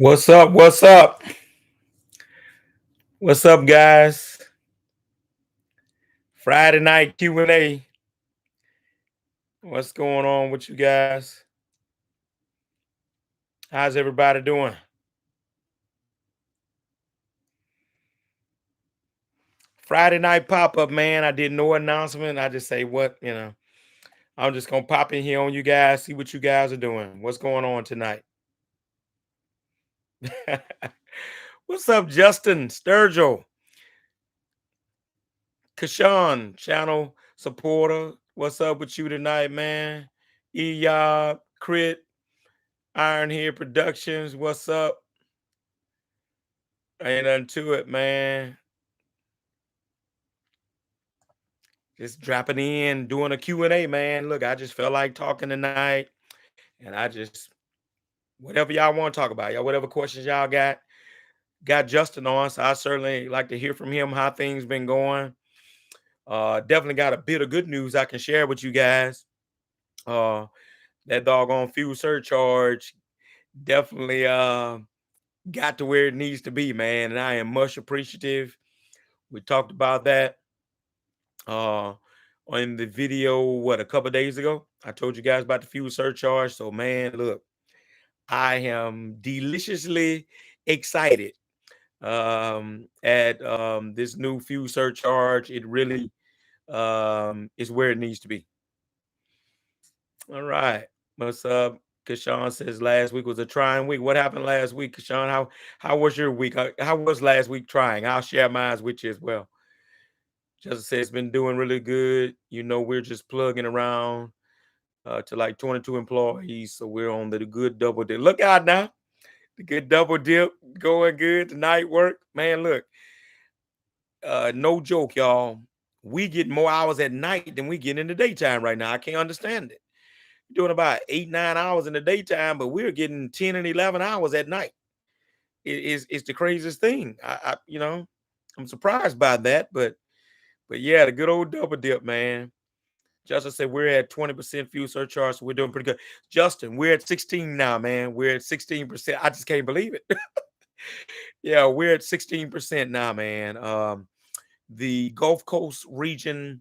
What's up? What's up? What's up, guys? Friday night Q&A. What's going on with you guys? How's everybody doing? Friday night pop-up, man. I did no announcement. I just say what. I'm just gonna pop in here on you guys, see what you guys are doing. What's going on tonight? What's up, Justin, Sturgill, Kashawn, channel supporter? What's up with you tonight, man? E-Yob, Crit, Iron Here Productions. What's up? Ain't nothing to it, man. Just dropping in, doing a Q&A, man. Look, I just felt like talking tonight, and I just whatever y'all want to talk about, y'all whatever questions y'all got Justin on. So I certainly like to hear from him how things been going. Definitely got a bit of good news I can share with you guys. Uh, that doggone fuel surcharge definitely got to where it needs to be, man, and I am much appreciative. We talked about that uh in the video a couple days ago. I told you guys about the fuel surcharge. So man, look, I am deliciously excited at this new fuel surcharge. It really is where it needs to be. All right. What's up? Kashawn says last week was a trying week. What happened last week, Kashawn? How was your week? How was last week trying? I'll share mine with you as well. Just says it's been doing really good. We're just plugging around to like 22 employees. So we're on the good double dip. Look out now. The good double dip going good. The night work. Man, look. No joke, y'all. We get more hours at night than we get in the daytime right now. I can't understand it. We're doing about 8, 9 hours in the daytime, but we're getting 10 and 11 hours at night. It's the craziest thing. I'm surprised by that, but yeah, the good old double dip, man. Justin said we're at 20% fuel surcharge, so we're doing pretty good. Justin, we're at 16 now, man. We're at 16%. I just can't believe it. Yeah, we're at 16% now, man. The Gulf Coast region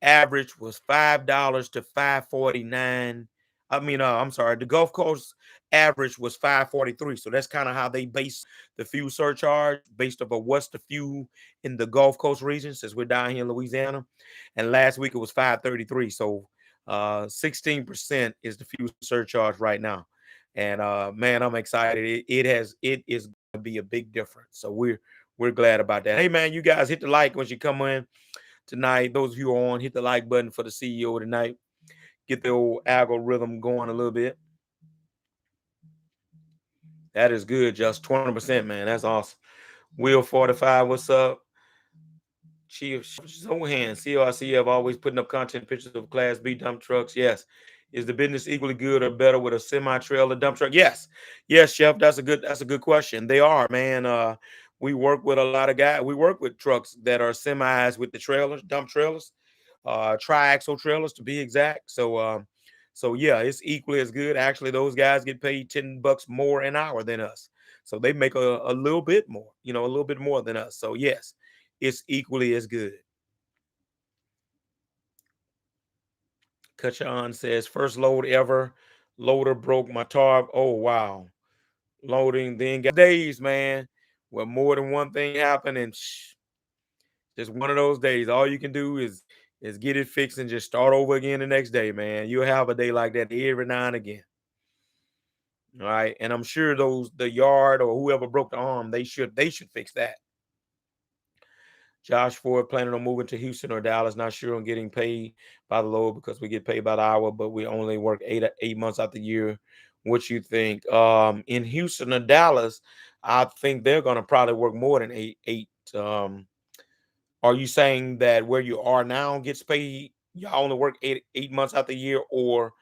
average was $5 to 5.49. I'm sorry, the Gulf Coast average was 5.43. So that's kind of how they base the fuel surcharge based off of what's the fuel in the Gulf Coast region, since we're down here in Louisiana. And last week it was 5.33. So 16% is the fuel surcharge right now. And man, I'm excited. It is gonna be a big difference. So we're glad about that. Hey man, you guys hit the like once you come in tonight. Those of you who are on, hit the like button for the CEO tonight. Get the old algorithm going a little bit. That is good, just 20%, man. That's awesome. Will 45, what's up? Chief Sohan, CRCF always putting up content pictures of Class B dump trucks. Yes. Is the business equally good or better with a semi-trailer dump truck? Yes. Yes, Chef. That's a good question. They are, man. We work with a lot of guys. We work with trucks that are semis with the trailers, dump trailers, triaxle trailers to be exact. So yeah, it's equally as good. Actually, those guys get paid $10 more an hour than us. So they make a little bit more, a little bit more than us. So yes, it's equally as good. Kachan says, first load ever. Loader broke my tarp. Oh, wow. Loading, then got days, man, where more than one thing happened. And just one of those days. All you can do is get it fixed and just start over again the next day, man. You'll have a day like that every now and again. All right. And I'm sure the yard or whoever broke the arm, they should fix that. Josh Ford planning on moving to Houston or Dallas. Not sure on getting paid by the load because we get paid by the hour, but we only work 8 months out the year. What you think? In Houston or Dallas, I think they're gonna probably work more than eight. Are you saying that where you are now gets paid? Y'all only work 8 months out the year, or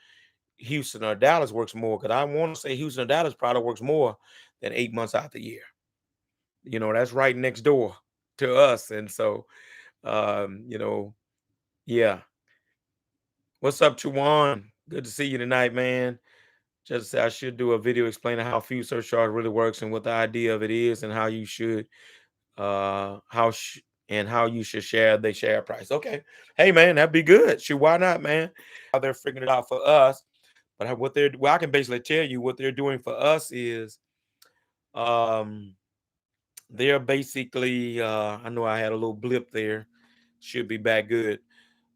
Houston or Dallas works more? Because I want to say Houston or Dallas probably works more than 8 months out the year. That's right next door to us, and so um, you know, yeah. What's up, Chuan? Good to see you tonight, man. Just say I should do a video explaining how fuel surcharge really works and what the idea of it is and how you should how sh- and how you should share the share price. Okay. Hey man, that'd be good. Shoot, why not, man? How they're figuring it out for us. But what they're well, I can basically tell you what they're doing for us is um they're basically I know I had a little blip there. Should be back good.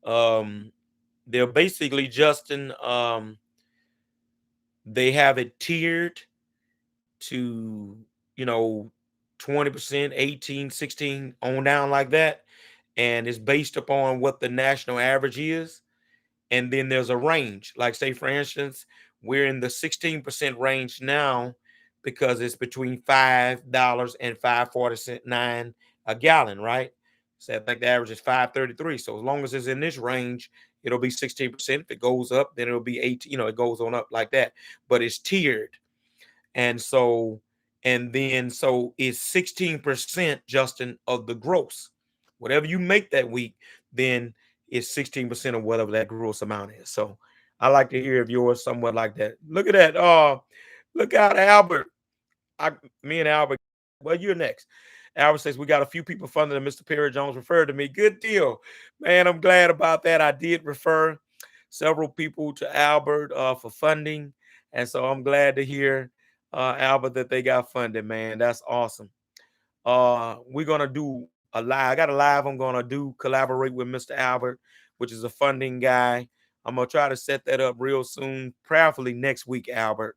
Um they're basically Justin they have it tiered to, you know, 20%, 18, 16 on down like that. And it's based upon what the national average is. And then there's a range. Like, say, for instance, we're in the 16% range now because it's between $5 and 5.49 a gallon, right? So I think the average is 5.33. So as long as it's in this range, it'll be 16%. If it goes up, then it'll be 18, it goes on up like that. But it's tiered. And so, and then so it's 16%, Justin, of the gross. Whatever you make that week, then it's 16% of whatever that gross amount is. So I like to hear of yours somewhat like that. Look at that. Look out, Albert. Me and Albert. Well, you're next. Albert says we got a few people funded, and Mr. Perry Jones referred to me. Good deal, man. I'm glad about that. I did refer several people to Albert for funding, and so I'm glad to hear Albert that they got funded. Man, that's awesome. We're gonna do a live. I got a live. I'm gonna do collaborate with Mr. Albert, which is a funding guy. I'm gonna try to set that up real soon, prayerfully next week, Albert.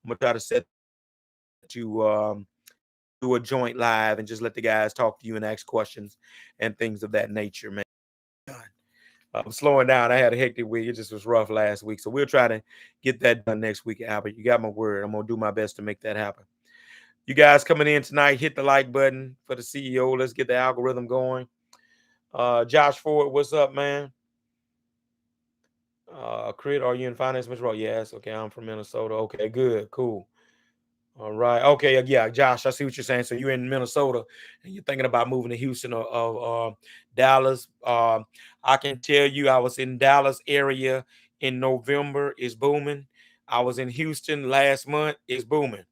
I'm gonna try to set to do a joint live and just let the guys talk to you and ask questions and things of that nature, man. I'm slowing down. I had a hectic week. It just was rough last week. So we'll try to get that done next week, Albert. You got my word. I'm going to do my best to make that happen. You guys coming in tonight, hit the like button for the CEO. Let's get the algorithm going. Josh Ford, what's up, man? Crit, are you in finance, Mr. Rowe? Yes. Okay, I'm from Minnesota. Okay, good, cool. All right. Okay. Yeah, Josh, I see what you're saying. So you're in Minnesota and you're thinking about moving to Houston or Dallas. I can tell you I was in Dallas area in November. It's booming. I was in Houston last month. It's booming.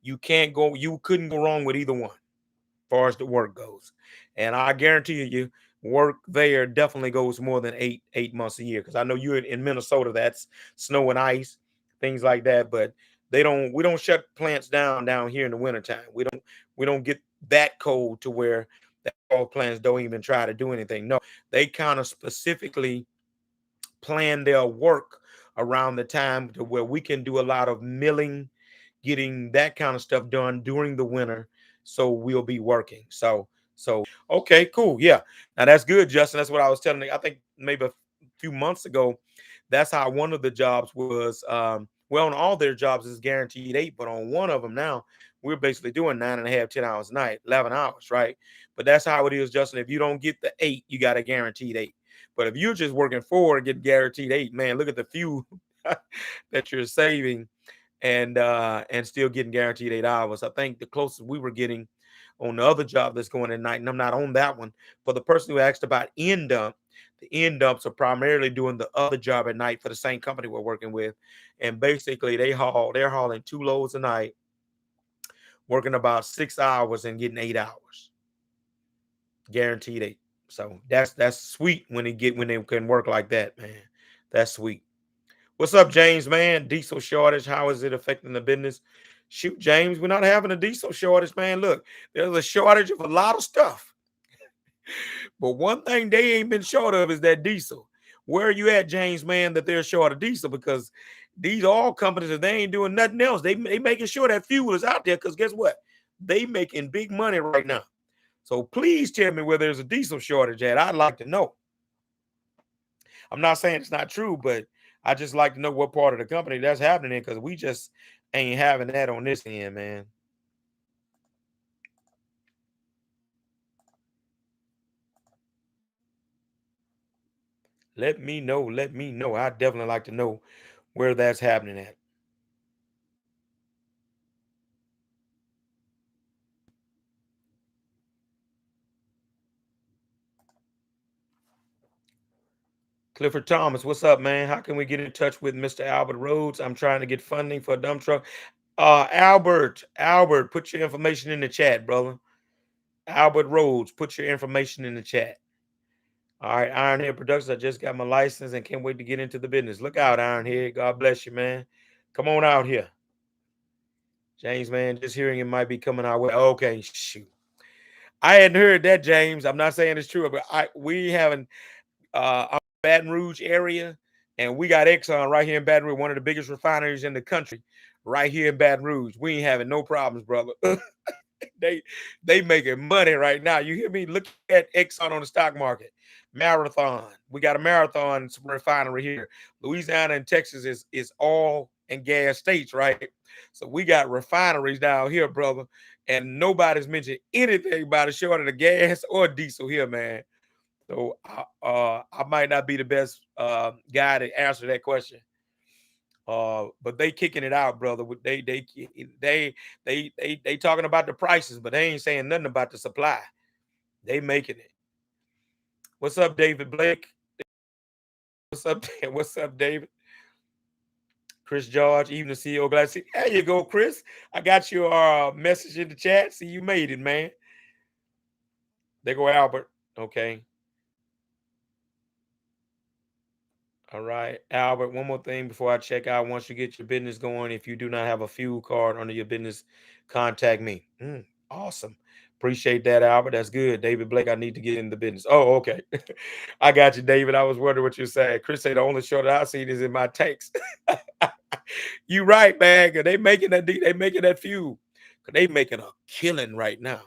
You couldn't go wrong with either one far as the work goes. And I guarantee you, work there definitely goes more than eight months a year. Because I know you're in Minnesota, that's snow and ice, things like that. But we don't shut plants down here in the wintertime. We don't get that cold to where the all plants don't even try to do anything. No, they kind of specifically plan their work around the time to where we can do a lot of milling, getting that kind of stuff done during the winter. So we'll be working. So okay, cool. Yeah. Now that's good, Justin. That's what I was telling you. I think maybe a few months ago, that's how one of the jobs was. Well, on all their jobs is guaranteed 8, but on one of them now, we're basically doing 9.5, 10 hours a night, 11 hours, right? But that's how it is, Justin. If you don't get the 8, you got a guaranteed 8. But if you're just working 4 and get guaranteed 8, man, look at the few that you're saving and still getting guaranteed 8 hours. I think the closest we were getting on the other job that's going at night, and I'm not on that one. For the person who asked about end dump, the end dumps are primarily doing the other job at night for the same company we're working with, and basically they're hauling 2 loads a night, working about 6 hours and getting 8 hours, guaranteed 8. So that's sweet when they can work like that, man. That's sweet. What's up, James, man? Diesel shortage. How is it affecting the business? Shoot, James, we're not having a diesel shortage, man. Look, there's a shortage of a lot of stuff. But one thing they ain't been short of is that diesel. Where are you at, James, man, that they're short of diesel? Because these oil companies, if they ain't doing nothing else, they making sure that fuel is out there. Because guess what? They making big money right now. So please tell me where there's a diesel shortage at. I'd like to know. I'm not saying it's not true, but I just like to know what part of the company that's happening in because we just ain't having that on this end, man. Let me know. Let me know. I definitely like to know where that's happening at. Clifford Thomas, what's up, man? How can we get in touch with Mr. Albert Rhodes? I'm trying to get funding for a dump truck. Albert, put your information in the chat, brother. Albert Rhodes, put your information in the chat. All right, Ironhead Productions. I just got my license and can't wait to get into the business. Look out, Ironhead. God bless you, man. Come on out here. James, man, just hearing it might be coming our way. Okay, shoot. I hadn't heard that, James. I'm not saying it's true, but we haven't Baton Rouge area, and we got Exxon right here in Baton Rouge, one of the biggest refineries in the country, right here in Baton Rouge. We ain't having no problems, brother. they making money right now. You hear me? Look at Exxon on the stock market. Marathon. We got a Marathon refinery here. Louisiana and Texas is oil and gas states, right? So we got refineries down here, brother, and nobody's mentioned anything about a shortage of gas or diesel here, man. So I might not be the best guy to answer that question. But they kicking it out, brother. They talking about the prices, but they ain't saying nothing about the supply. They making it. What's up, David Blake? What's up? What's up, David? Chris George, even the CEO. Glad to see. There you go, Chris. I got your message in the chat. See, you made it, man. There go Albert. Okay. All right, Albert, one more thing before I check out. Once you get your business going, if you do not have a fuel card under your business, contact me. Awesome. Appreciate that, Albert. That's good. David Blake, I need to get in the business. Oh, okay. I got you, David. I was wondering what you're saying. Chris said the only short I see is in my tanks. You right, man. They making that fuel. They making a killing right now.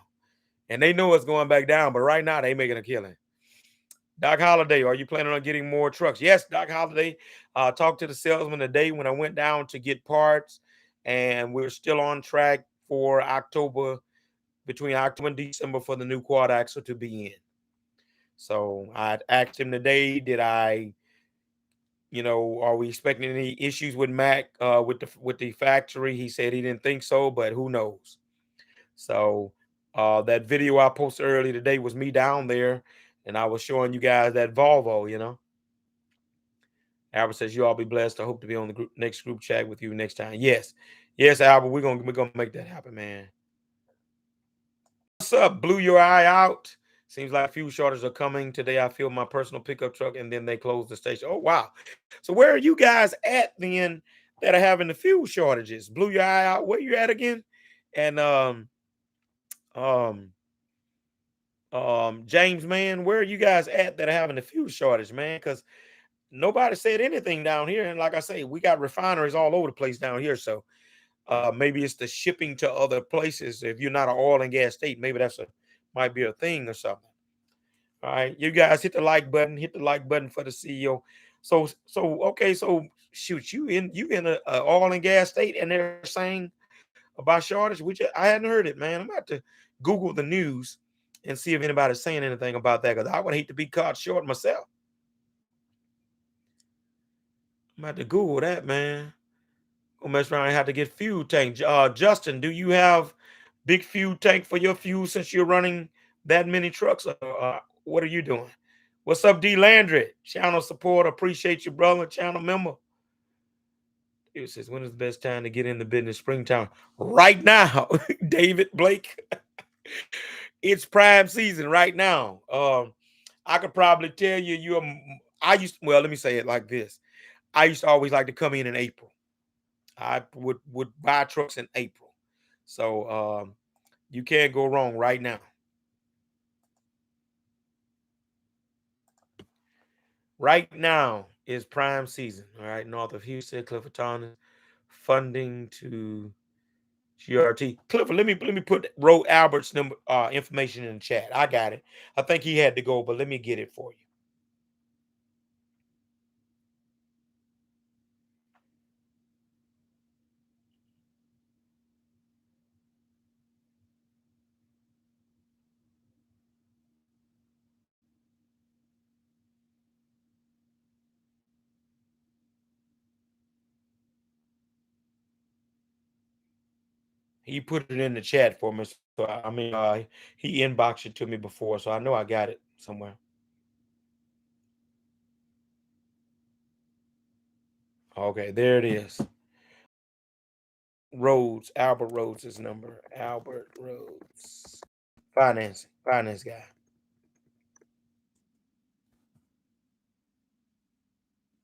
And they know it's going back down, but right now they making a killing. Doc Holliday, are you planning on getting more trucks? Yes, Doc Holliday. Talked to the salesman today when I went down to get parts, and we're still on track for October, between October and December, for the new quad axle to be in. So I asked him today, are we expecting any issues with Mac with the factory? He said he didn't think so, but who knows? So that video I posted earlier today was me down there, and I was showing you guys that Volvo, Albert says you all be blessed. I hope to be on the next group chat with you next time. Yes, Albert, we're gonna make that happen, man. What's up? Blew your eye out. Seems like fuel shortages are coming today. I filled my personal pickup truck, and then they closed the station. Oh wow! So where are you guys at then that are having the fuel shortages? Blew your eye out. Where you at again? And um, James, man, where are you guys at that are having the fuel shortage, man? Because nobody said anything down here. And like I say, we got refineries all over the place down here. So maybe it's the shipping to other places. If you're not an oil and gas state, maybe might be a thing or something. All right. You guys hit the like button, for the CEO. So okay, so shoot, you in a oil and gas state and they're saying about shortage, which I hadn't heard it, man. I'm about to Google the news and see if anybody's saying anything about that, because I would hate to be caught short myself. I'm about to Google that, man. Gonna mess around and have to get fuel tank. Justin, do you have big fuel tank for your fuel since you're running that many trucks? What are you doing? What's up, D Landry? Channel support. Appreciate you, brother. Channel member. It says, when is the best time to get in the business? Springtime. Right now, David Blake. It's prime season right now. I could probably tell you let me say it like this. I used to always like to come in April. I would buy trucks in April. So you can't go wrong right now. Right now is prime season. All right, north of Houston, Clifford Thomas, funding to GRT. Clifford, let me put Roe Albert's number information in the chat. I got it. I think he had to go, but let me get it for you. He put it in the chat for me. So he inboxed it to me before, so I know I got it somewhere. Okay, there it is. Rhodes, Albert Rhodes' number. Albert Rhodes. Finance guy.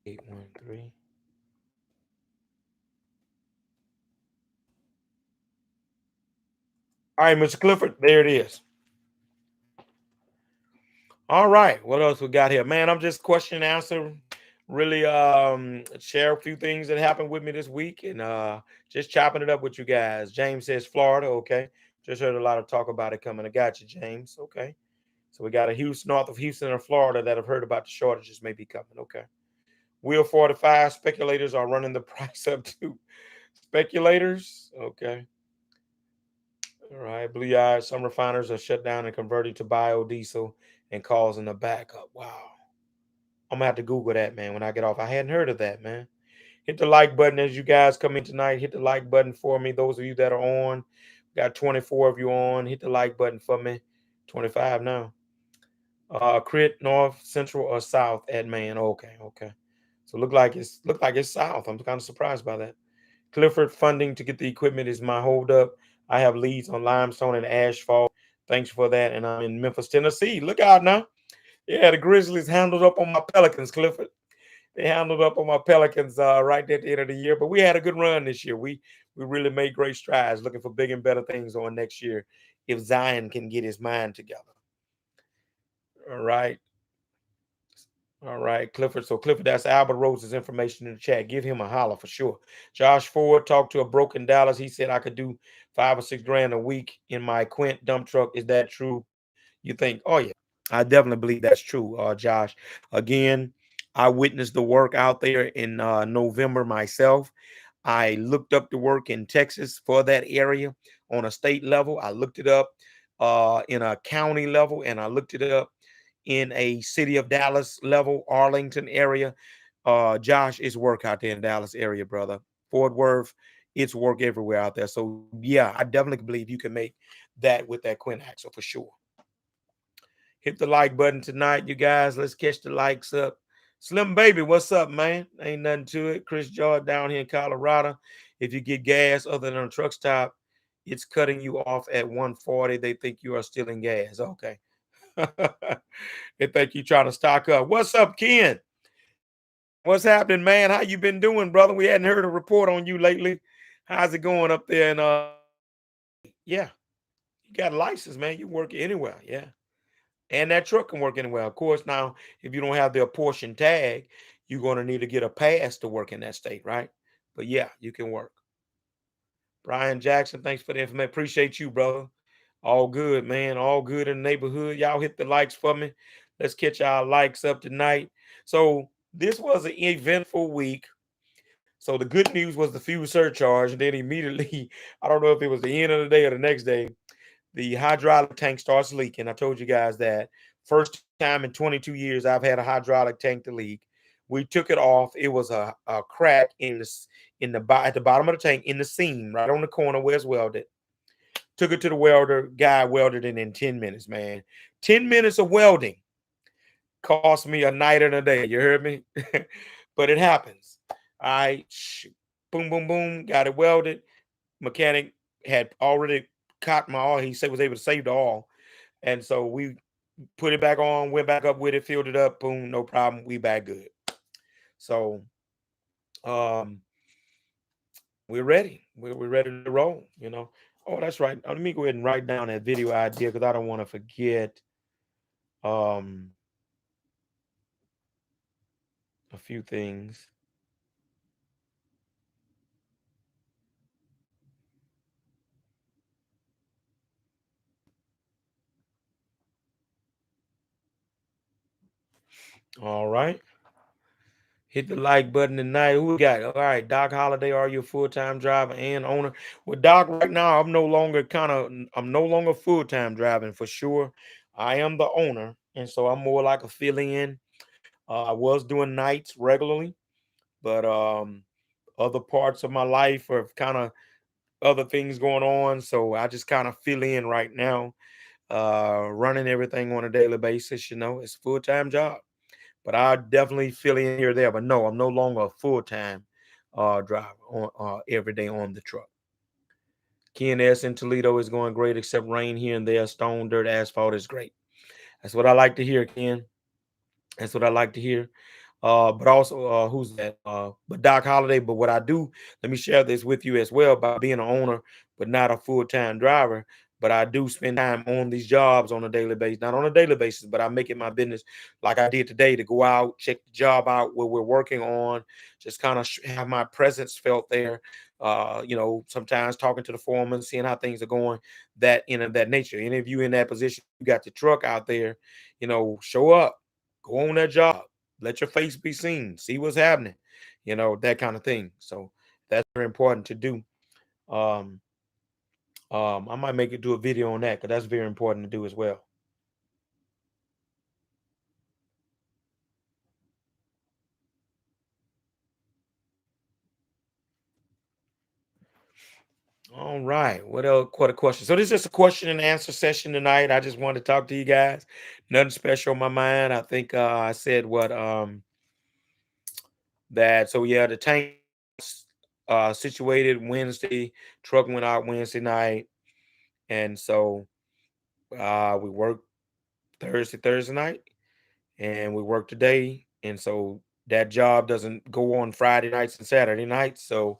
813. All right, Mr. Clifford, there it is. All right, what else we got here? Man, I'm just question and answer. Really share a few things that happened with me this week and just chopping it up with you guys. James says Florida, okay. Just heard a lot of talk about it coming. I got you, James. Okay. So we got a Houston, north of Houston or Florida that have heard about the shortages may be coming. Okay. Wheel 45 speculators are running the price up too. Speculators, okay. All right. Blue eyes, some refiners are shut down and converting to biodiesel and causing a backup. Wow. I'm gonna have to Google that, man, when I get off. I hadn't heard of that, man. Hit the like button as you guys come in tonight. Hit the like button for me. Those of you that are on, got 24 of you on. Hit the like button for me. 25 now. Crit north, central, or south at man. Okay, okay. So look like it's south. I'm kind of surprised by that. Clifford funding to get the equipment is my holdup. I have leads on limestone and asphalt. Thanks for that. And I'm in Memphis, Tennessee. Look out now. Yeah, the Grizzlies handled up on my Pelicans, Clifford. They handled up on my Pelicans right at the end of the year. But we had a good run this year. We really made great strides, looking for big and better things on next year if Zion can get his mind together. All right. All right, Clifford. So Clifford, that's Albert Rose's information in the chat. Give him a holler for sure. Josh Ford talked to a broken Dallas. He said I could do 5 or 6 grand a week in my Quint dump truck. Is that true? You think? Oh yeah, I definitely believe that's true, Josh. Again, I witnessed the work out there in November myself. I looked up the work in Texas for that area on a state level. I looked it up in a county level, and I looked it up in a city of Dallas level, Arlington area. Josh, it's work out there in Dallas area, brother. Fort Worth, it's work everywhere out there. So yeah, I definitely believe you can make that with that Quint axle for sure. Hit the like button tonight, you guys. Let's catch the likes up. Slim Baby, what's up, man? Ain't nothing to it. Chris George down here in Colorado. If you get gas other than a truck stop, it's cutting you off at 140. They think you are stealing gas. Okay. They think you trying to stock up. What's up, Ken? What's happening, man? How you been doing, brother? We hadn't heard a report on you lately. How's it going up there? And yeah, you got a license, man. You work anywhere. Yeah. And that truck can work anywhere. Of course, now if you don't have the apportion tag, you're going to need to get a pass to work in that state, right? But yeah, you can work. Brian Jackson, thanks for the information. Appreciate you, brother. All good, man. All good in the neighborhood. Y'all hit the likes for me. Let's catch our likes up tonight. So this was an eventful week. So the good news was the fuel surcharge, and then immediately, I don't know if it was the end of the day or the next day, the hydraulic tank starts leaking. I told you guys that. First time in 22 years I've had a hydraulic tank to leak. We took it off. It was a crack at the bottom of the tank in the seam, right on the corner where it's welded. Took it to the welder. Guy welded it in 10 minutes, man. 10 minutes of welding cost me a night and a day. You heard me? But it happens. I boom, boom, boom, got it welded. Mechanic had already caught my oil. He said was able to save the oil. And so we put it back on, went back up with it, filled it up, boom, no problem. We back good. So um we're ready. We're ready to roll, you know. Oh, that's right. Let me go ahead and write down that video idea because I don't want to forget um a few things. All right. Hit the like button tonight. Who we got? All right, Doc Holiday, are you a full-time driver and owner? Well, Doc, right now I'm no longer full-time driving for sure. I am the owner, and so I'm more like a fill-in. I was doing nights regularly, but other parts of my life are kind of other things going on, so I just kind of fill in right now, running everything on a daily basis. You know, it's a full-time job. But I definitely fill in here or there. But no, I'm no longer a full time. driver on every day on the truck. Ken S in Toledo is going great, except rain here and there. Stone, dirt, asphalt is great. That's what I like to hear, Ken. That's what I like to hear. But also, who's that? But Doc Holiday. But what I do, let me share this with you as well. By being an owner, but not a full-time driver, but I do spend time on these jobs on a daily basis. Not on a daily basis, but I make it my business, like I did today, to go out, check the job out where we're working on, just kind of have my presence felt there. Sometimes talking to the foreman, seeing how things are going, that nature. Any of you in that position, you got the truck out there, show up, go on that job, let your face be seen, see what's happening, that kind of thing. So that's very important to do. Um, I might make it do a video on that because that's very important to do as well. All right. What else? What a question. So this is just a question and answer session tonight. I just wanted to talk to you guys. Nothing special on my mind. I think I said what that. So yeah, the tank situated Wednesday. Truck went out Wednesday night, and so we worked Thursday night, and we work today. And so that job doesn't go on Friday nights and Saturday nights. So,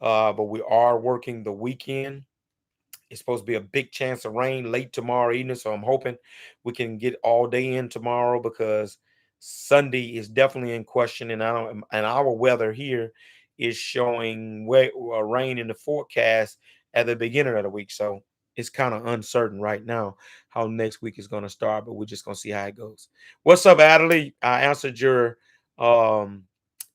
but we are working the weekend. It's supposed to be a big chance of rain late tomorrow evening. So I'm hoping we can get all day in tomorrow because Sunday is definitely in question. And our weather here is showing rain in the forecast at the beginning of the week. So it's kind of uncertain right now how next week is going to start, but we're just going to see how it goes. What's up, Adley? I answered your um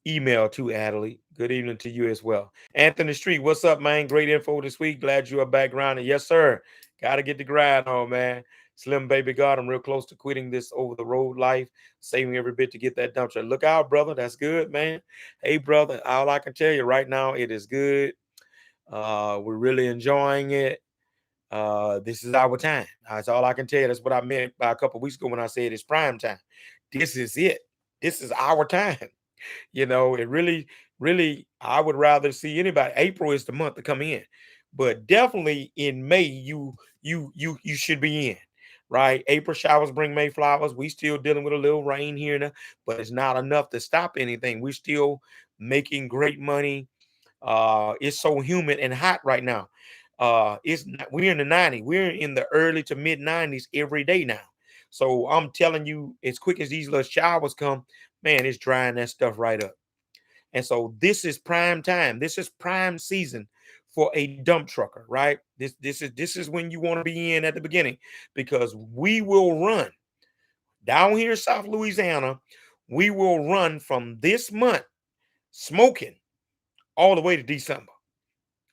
email to Adley. Good evening to you as well. Anthony Street, what's up, man? Great info this week. Glad you are back grinding. Yes, sir. Got to get the grind on, man. Slim baby God, I'm real close to quitting this over the road life, saving every bit to get that dump truck. Look out, brother. That's good, man. Hey, brother, all I can tell you right now, it is good. We're really enjoying it. This is our time. That's all I can tell you. That's what I meant by a couple of weeks ago when I said it's prime time. This is it. This is our time. It really, I would rather see anybody. April is the month to come in, but definitely in May, you should be in, right? April showers bring May flowers. We still dealing with a little rain here and there, but it's not enough to stop anything. We're still making great money. It's so humid and hot right now. We're in the 90s. We're in the early to mid 90s every day now. So I'm telling you, as quick as these little showers come, man, it's drying that stuff right up. And so this is prime time. This is prime season for a dump trucker, right? This is when you want to be in at the beginning because we will run down here in South Louisiana. We will run from this month smoking all the way to December.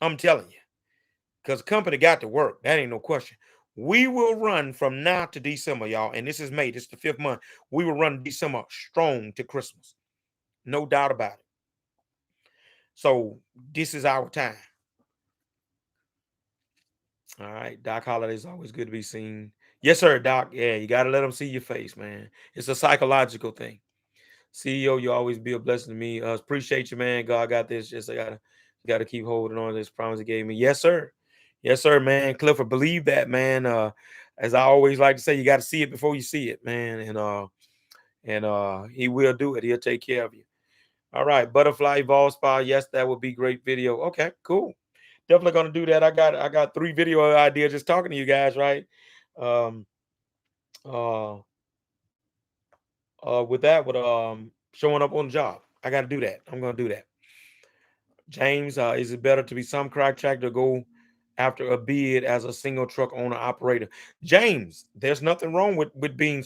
I'm telling you, because the company got to work. That ain't no question. We will run from now to December, y'all. And this is May. This is the 5th month. We will run December strong to Christmas. No doubt about it. So this is our time. All right. Doc Holiday is always good to be seen. Yes, sir, Doc. Yeah, you got to let them see your face, man. It's a psychological thing. CEO, you always be a blessing to me. Appreciate you, man. God got this. Just I gotta keep holding on to this promise he gave me. Yes, sir. Yes, sir, man. Clifford, believe that, man. As I always like to say, you got to see it before you see it, man. And he will do it. He'll take care of you. All right, butterfly ball spa. Yes, that would be great video. Okay, cool. Definitely gonna do that. I got 3 video ideas just talking to you guys, right? Um, uh, with showing up on the job. I got to do that. I'm gonna do that. James, is it better to be some contractor go after a bid as a single truck owner operator? James, there's nothing wrong with being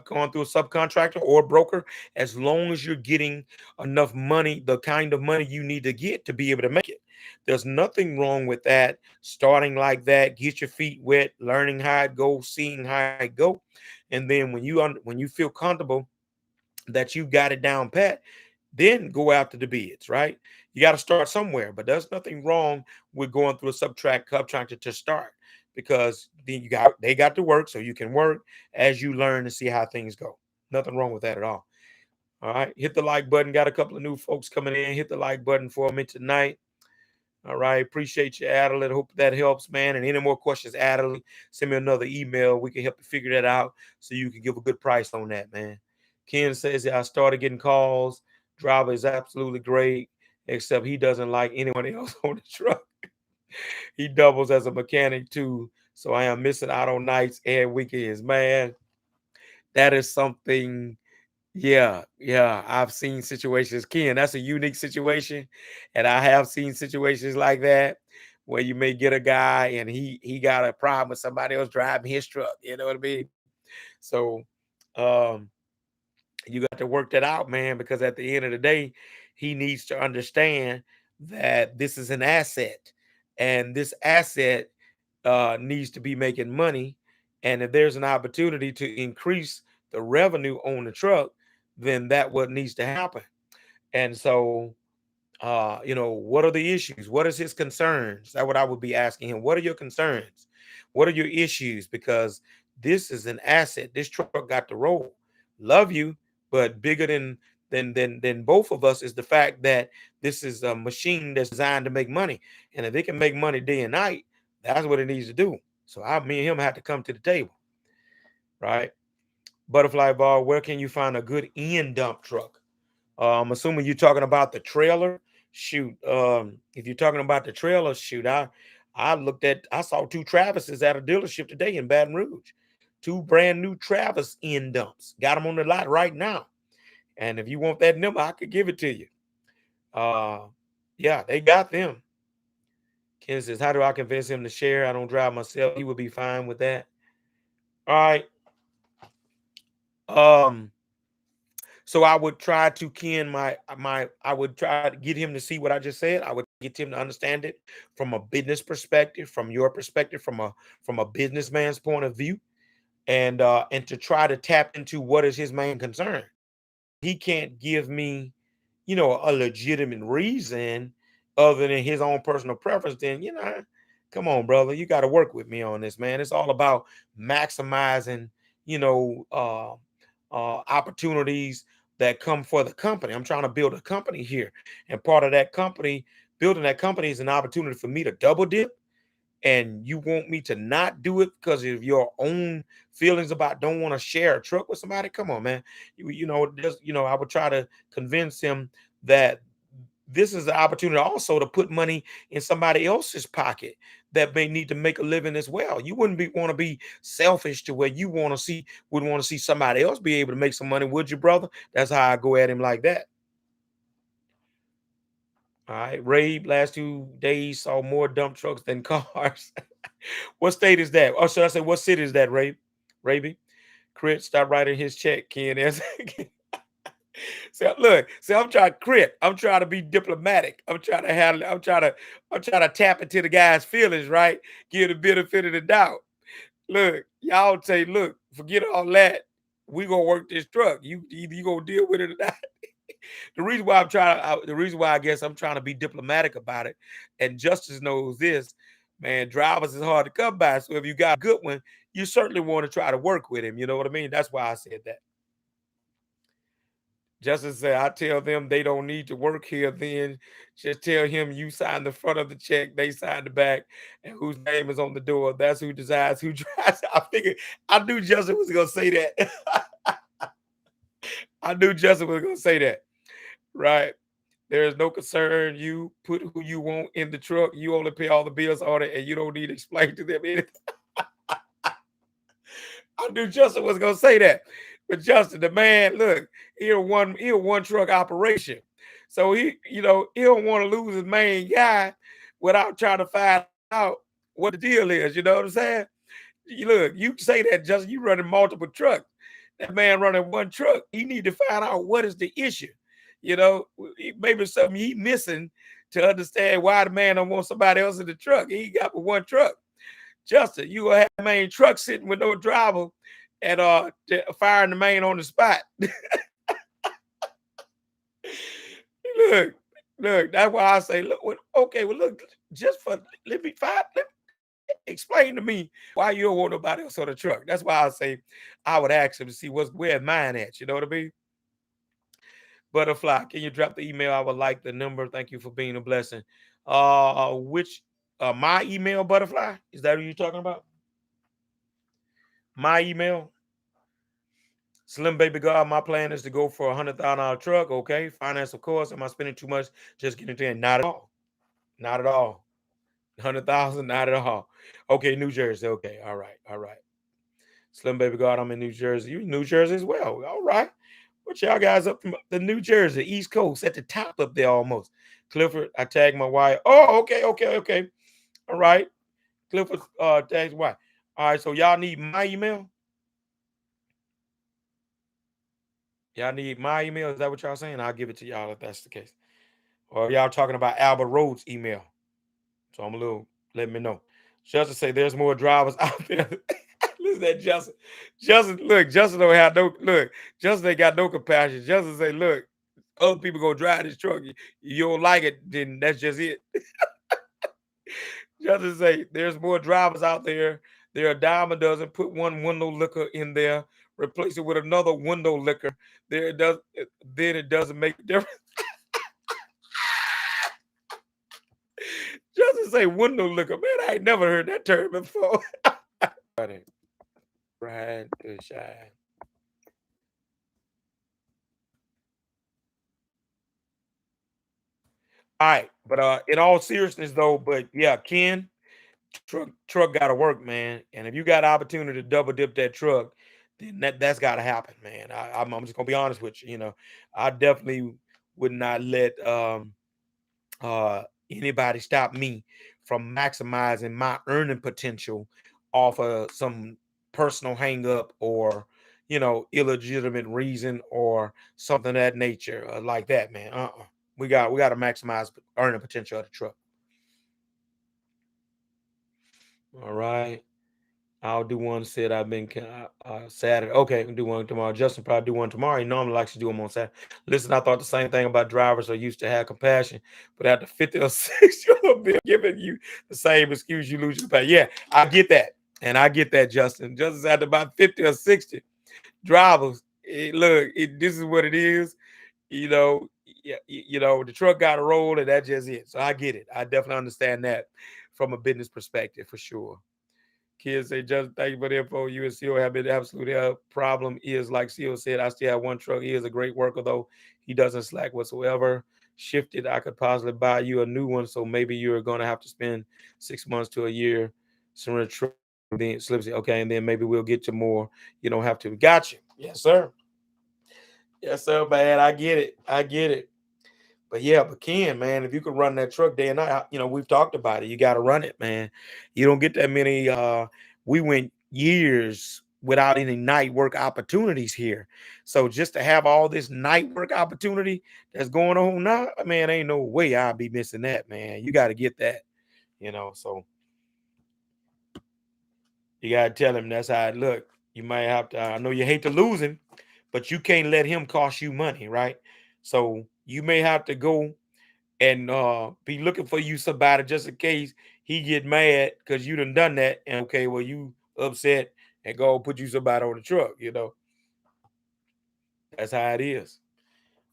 going through a subcontractor or broker as long as you're getting enough money, the kind of money you need to get to be able to make it. There's nothing wrong with that. Starting like that, get your feet wet, learning how it goes, seeing how it go, and then when you feel comfortable that you got it down pat, then go after the bids, right? You got to start somewhere, but there's nothing wrong with going through a subcontractor to start because then they got to work so you can work as you learn to see how things go. Nothing wrong with that at all. All right, hit the like button. Got a couple of new folks coming in. Hit the like button for me tonight. All right, appreciate you, Adelaide. Hope that helps, man. And any more questions, Adelaide, send me another email. We can help you figure that out so you can give a good price on that, man. Ken says that I started getting calls. Driver is absolutely great, except he doesn't like anyone else on the truck. He doubles as a mechanic too, so I am missing out on nights and weekends, man. That is something. Yeah, yeah. I've seen situations, Ken. That's a unique situation, and I have seen situations like that where you may get a guy and he got a problem with somebody else driving his truck. You know what I mean? So, um, you got to work that out, man, because at the end of the day, he needs to understand that this is an asset, and this asset needs to be making money. And if there's an opportunity to increase the revenue on the truck, then that what needs to happen. And so, what are the issues? What is his concerns? That's what I would be asking him. What are your concerns? What are your issues? Because this is an asset. This truck got to roll. Love you, but bigger than both of us is the fact that this is a machine that's designed to make money. And if it can make money day and night, that's what it needs to do. So me and him have to come to the table, right? Butterfly Bar, where can you find a good end dump truck? I'm assuming you're talking about the trailer. Shoot, if you're talking about the trailer, shoot, I saw two Travises at a dealership today in Baton Rouge. Two brand new Travis end dumps. Got them on the lot right now. And if you want that number, I could give it to you. Uh, yeah, they got them. Ken says, how do I convince him to share? I don't drive myself. He would be fine with that. All right. Um, So I would try to Ken I would try to get him to see what I just said. I would get him to understand it from a business perspective, from your perspective, from a businessman's point of view, and to try to tap into what is his main concern. He can't give me, a legitimate reason other than his own personal preference, then, come on, brother, you got to work with me on this, man. It's all about maximizing, opportunities that come for the company. I'm trying to build a company here, and part of that company, building that company, is an opportunity for me to double dip, and you want me to not do it because of your own feelings about don't want to share a truck with somebody. Come on, man. I would try to convince him that this is the opportunity also to put money in somebody else's pocket that may need to make a living as well. You wouldn't want to be selfish to where you would want to see somebody else be able to make some money, would you, brother? That's how I go at him like that. All right. Ray, last 2 days saw more dump trucks than cars. What state is that? Or should I say, what city is that, Ray? Raby? Crit, stop writing his check, Ken. See, I'm trying to crit. I'm trying to be diplomatic. I'm trying to handle it. I'm trying to tap into the guy's feelings, right? Give the benefit of the doubt. Look, y'all say, look, forget all that. We gonna work this truck. Either you gonna deal with it or not. The reason why I guess I'm trying to be diplomatic about it, and Justice knows this, man, drivers is hard to come by. So if you got a good one, you certainly want to try to work with him. You know what I mean? That's why I said that. Justice said, I tell them they don't need to work here, then just tell him you sign the front of the check, they sign the back, and whose name is on the door. That's who decides who drives. I knew Justice was gonna say that. I knew Justice was gonna say that. Right. There is no concern. You put who you want in the truck. You only pay all the bills on it, and you don't need to explain to them anything. I knew Justin was gonna say that. But Justin, the man, look, he a one truck operation. So he don't want to lose his main guy without trying to find out what the deal is. You know what I'm saying? Look, you say that, Justin, you running multiple trucks. That man running one truck, he need to find out what is the issue. Maybe something he missing to understand why the man don't want somebody else in the truck. He got but one truck. Justin, you gonna have the main truck sitting with no driver and firing the main on the spot. look, look, that's why I say, look, okay, well, look, just for explain to me why you don't want nobody else on the truck. That's why I say I would ask him to see where's mine at. You know what I mean? Butterfly, can you drop the email? I would like the number. Thank you for being a blessing. Which my email, Butterfly? Is that what you're talking about? My email? Slim Baby God, my plan is to go for $100,000 truck. Okay. Finance, of course. Am I spending too much? Just getting into it. Not at all. Not at all. 100,000, not at all. Okay, New Jersey. Okay. All right. All right. Slim Baby God, I'm in New Jersey. You in New Jersey as well. All right. What y'all guys up from the New Jersey, East Coast, at the top up there almost. Clifford, I tagged my wife. Oh, okay, okay, okay. All right. Clifford tags wife. All right, so y'all need my email? Y'all need my email? Is that what y'all saying? I'll give it to y'all if that's the case. Or y'all talking about Albert Rhodes' email. So I'm a little, let me know. Justin say there's more drivers out there. Listen to that Justin. Justin, look, Justin don't have no look. Justin ain't got no compassion. Justin say, look, other people gonna drive this truck. You don't like it, then that's just it. Justin say there's more drivers out there. There are a dime a dozen. Put one window liquor in there, replace it with another window liquor. There it does. Then it doesn't make a difference. Justin say window liquor. Man, I ain't never heard that term before. Ride to shine. All right, but in all seriousness though, but yeah, Ken, truck got to work, man. And if you got opportunity to double dip that truck, then that's got to happen, man. I'm just gonna be honest with you. You know, I definitely would not let uh anybody stop me from maximizing my earning potential off of some personal hang up or illegitimate reason or something of that nature like that, man. We got to maximize earning potential of the truck. All right. I'll do one. Said I've been Saturday. Okay, I can do one tomorrow. Justin probably do one tomorrow. He normally likes to do them on Saturday. Listen, I thought the same thing about drivers are used to have compassion, but after 50 or 60, they're giving you the same excuse, you lose your compassion. Yeah, I get that. And I get that, Justin. Justin's after about 50 or 60 drivers. Look, this is what it is. You know, the truck got to roll, and that's just it. So I get it. I definitely understand that from a business perspective for sure. Kids say, just thank you for the info. You and CO have been absolute help. Problem is, like CO said, I still have one truck. He is a great worker, though. He doesn't slack whatsoever. Shifted, I could possibly buy you a new one. So maybe you're going to have to spend 6 months to a year. Surrender truck. Then slips it. Okay. And then maybe we'll get to more. You don't have to. Got you. Yes, sir. Yes, sir, man. I get it. I get it. But yeah, but Ken, man, if you could run that truck day and night, we've talked about it. You got to run it, man. You don't get that many. We went years without any night work opportunities here. So just to have all this night work opportunity that's going on now, man, ain't no way I'll be missing that, man. You got to get that. So you got to tell him that's how it look. You might have to. I know you hate to lose him, but you can't let him cost you money, right? So you may have to go and be looking for you somebody just in case he get mad because you done that. And okay, well, you upset and go put you somebody on the truck. That's how it is.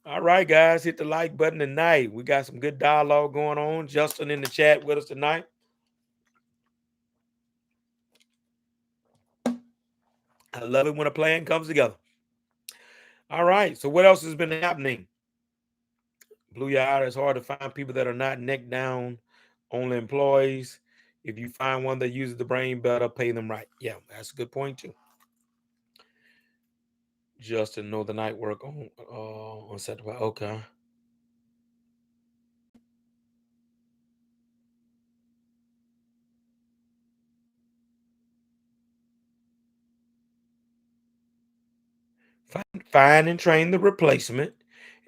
All right, guys, hit the like button tonight. We got some good dialogue going on. Justin in the chat with us tonight. I love it when a plan comes together. All right, so what else has been happening? Blue Yard, it's hard to find people that are not neck down, only employees. If you find one that uses the brain better, pay them right. Yeah, that's a good point too. Justin, know the night work on Saturday. Okay. Find and train the replacement,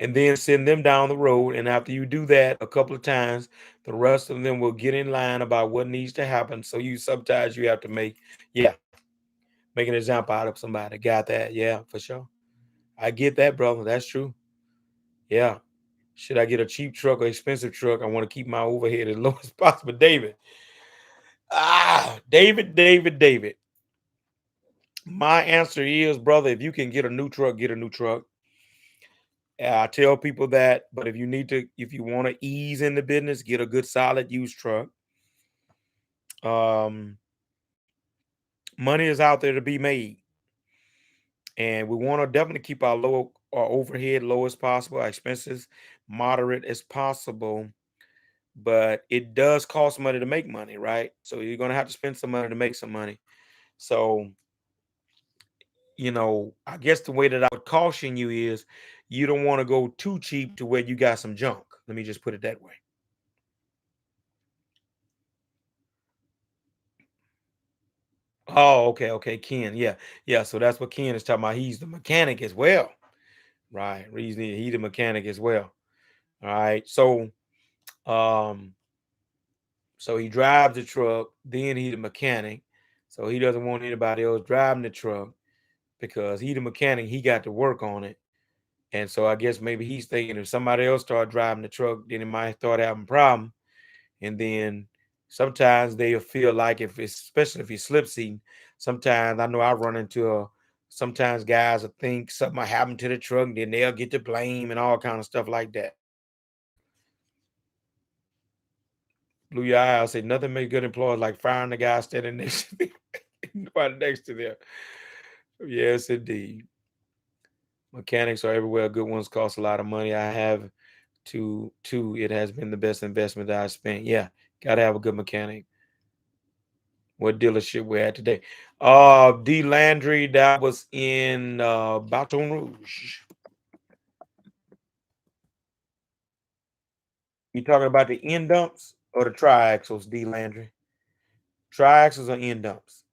and then send them down the road. And after you do that a couple of times, the rest of them will get in line about what needs to happen. So you sometimes you have to make an example out of somebody. Got that? Yeah, for sure. I get that, brother. That's true. Yeah. Should I get a cheap truck or expensive truck? I want to keep my overhead as low as possible. David. David. My answer is, brother, if you can get a new truck, get a new truck. I tell people that, but if you want to ease in the business, get a good solid used truck. Um, Money is out there to be made, and we want to definitely keep our overhead low as possible, our expenses moderate as possible. But it does cost money to make money, right? So you're gonna have to spend some money to make some money. So I guess the way that I would caution you is you don't want to go too cheap to where you got some junk. Let me just put it that way. Oh, okay, okay, Ken. Yeah, yeah. So that's what Ken is talking about. He's the mechanic as well. Right. Reason he the mechanic as well. All right. Um, so he drives the truck, then he the mechanic. So he doesn't want anybody else driving the truck because he the mechanic, he got to work on it. And so I guess maybe he's thinking if somebody else start driving the truck, then it might start having a problem. And then sometimes they'll feel like if it's especially if you're slip seating, sometimes I know I run into sometimes guys will think something might happen to the truck, then they'll get the blame and all kind of stuff like that. Blew your eye. I say nothing makes good employees like firing the guy standing next to them. Right next to them. Yes, indeed. Mechanics are everywhere. Good ones cost a lot of money. I have it has been the best investment that I spent. Yeah, gotta have a good mechanic. What dealership we're at today? D Landry, that was in Baton Rouge. You talking about the end dumps or the triaxles, D Landry? Triaxles or end dumps?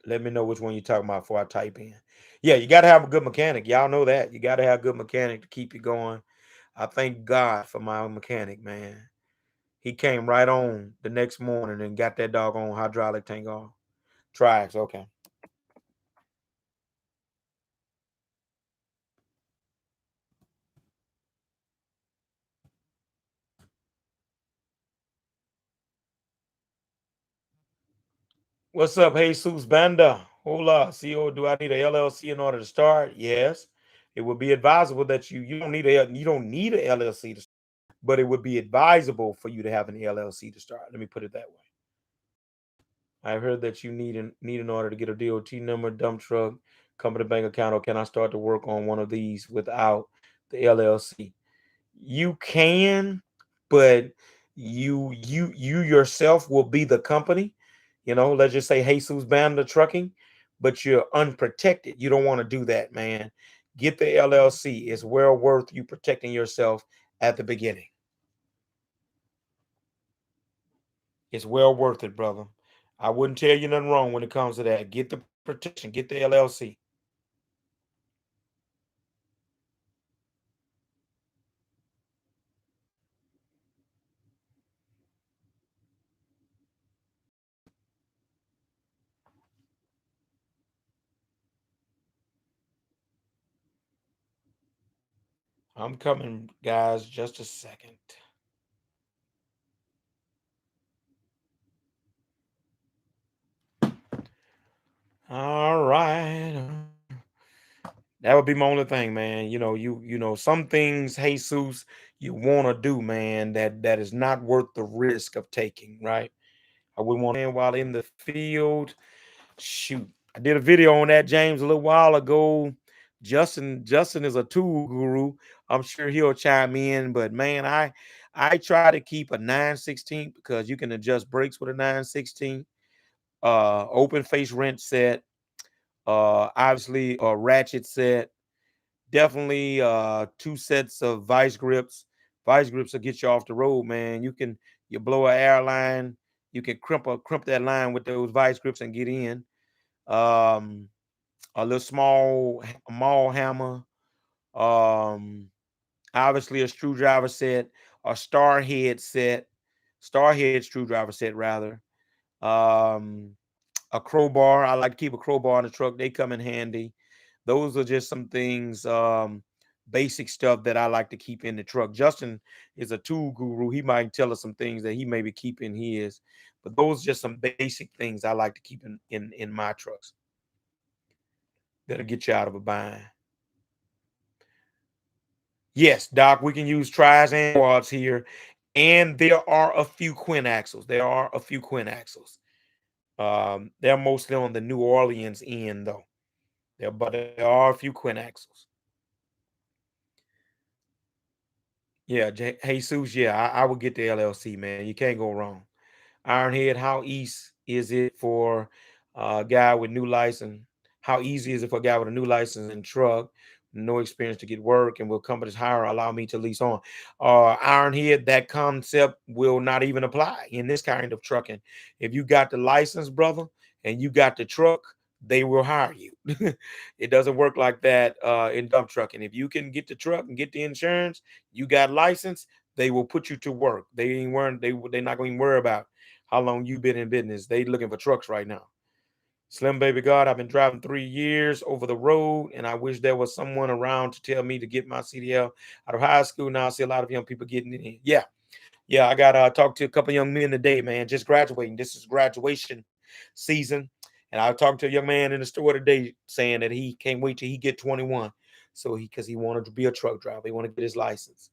Let me know which one you're talking about before I type in. Yeah, you got to have a good mechanic. Y'all know that. You got to have a good mechanic to keep you going. I thank God for my mechanic, man. He came right on the next morning and got that doggone hydraulic tank on. Triax, okay. What's up, Jesus Banda? Hola, CEO. Do I need a LLC in order to start? Yes. It would be advisable that you don't need a LLC to start, but it would be advisable for you to have an LLC to start. Let me put it that way. I've heard that you need in order to get a DOT number, dump truck, company bank account, or can I start to work on one of these without the LLC? You can, but you yourself will be the company. Let's just say Jesus Banda Trucking, but you're unprotected. You don't want to do that, man. Get the LLC. It's well worth you protecting yourself at the beginning. It's well worth it, brother. I wouldn't tell you nothing wrong when it comes to that. Get the protection, get the LLC. I'm coming, guys, just a second. All right. That would be my only thing, man. Some things, Jesus, you want to do, man, that is not worth the risk of taking, right? I wouldn't want to while in the field. Shoot. I did a video on that, James, a little while ago. Justin is a tool guru. I'm sure he'll chime in, but man, I try to keep a 9/16 because you can adjust brakes with a 9/16. Open face wrench set, obviously a ratchet set, definitely two sets of vice grips. Vice grips will get you off the road, man. You blow an airline, you can crimp that line with those vice grips and get in. Um, a little small mall hammer, obviously a screwdriver set, a star head screwdriver set rather. Um, a crowbar. I like to keep a crowbar in the truck. They come in handy. Those are just some things, basic stuff that I like to keep in the truck. Justin is a tool guru. He might tell us some things that he maybe keep in his, but those are just some basic things I like to keep in my trucks that'll get you out of a bind. Yes, Doc, we can use tries and quads here. And there are a few quint axles. There are a few quint axles. They're mostly on the New Orleans end, though. But there are a few quint axles. Yeah, Jesus, yeah, I would get the LLC, man. You can't go wrong. Ironhead, how east is it for a guy with new license? How easy is it for a guy with a new license and truck, no experience to get work, and will companies hire or allow me to lease on? Ironhead, that concept will not even apply in this kind of trucking. If you got the license, brother, and you got the truck, they will hire you. It doesn't work like that in dump trucking. If you can get the truck and get the insurance, you got license, they will put you to work. They're not going to worry about how long you been in business. They looking for trucks right now. Slim Baby God, I've been driving 3 years over the road, and I wish there was someone around to tell me to get my CDL out of high school. Now I see a lot of young people getting it in. Yeah, I got to talk to a couple young men today, man, just graduating. This is graduation season. And I talked to a young man in the store today saying that he can't wait till he get 21. Because he wanted to be a truck driver. He wanted to get his license.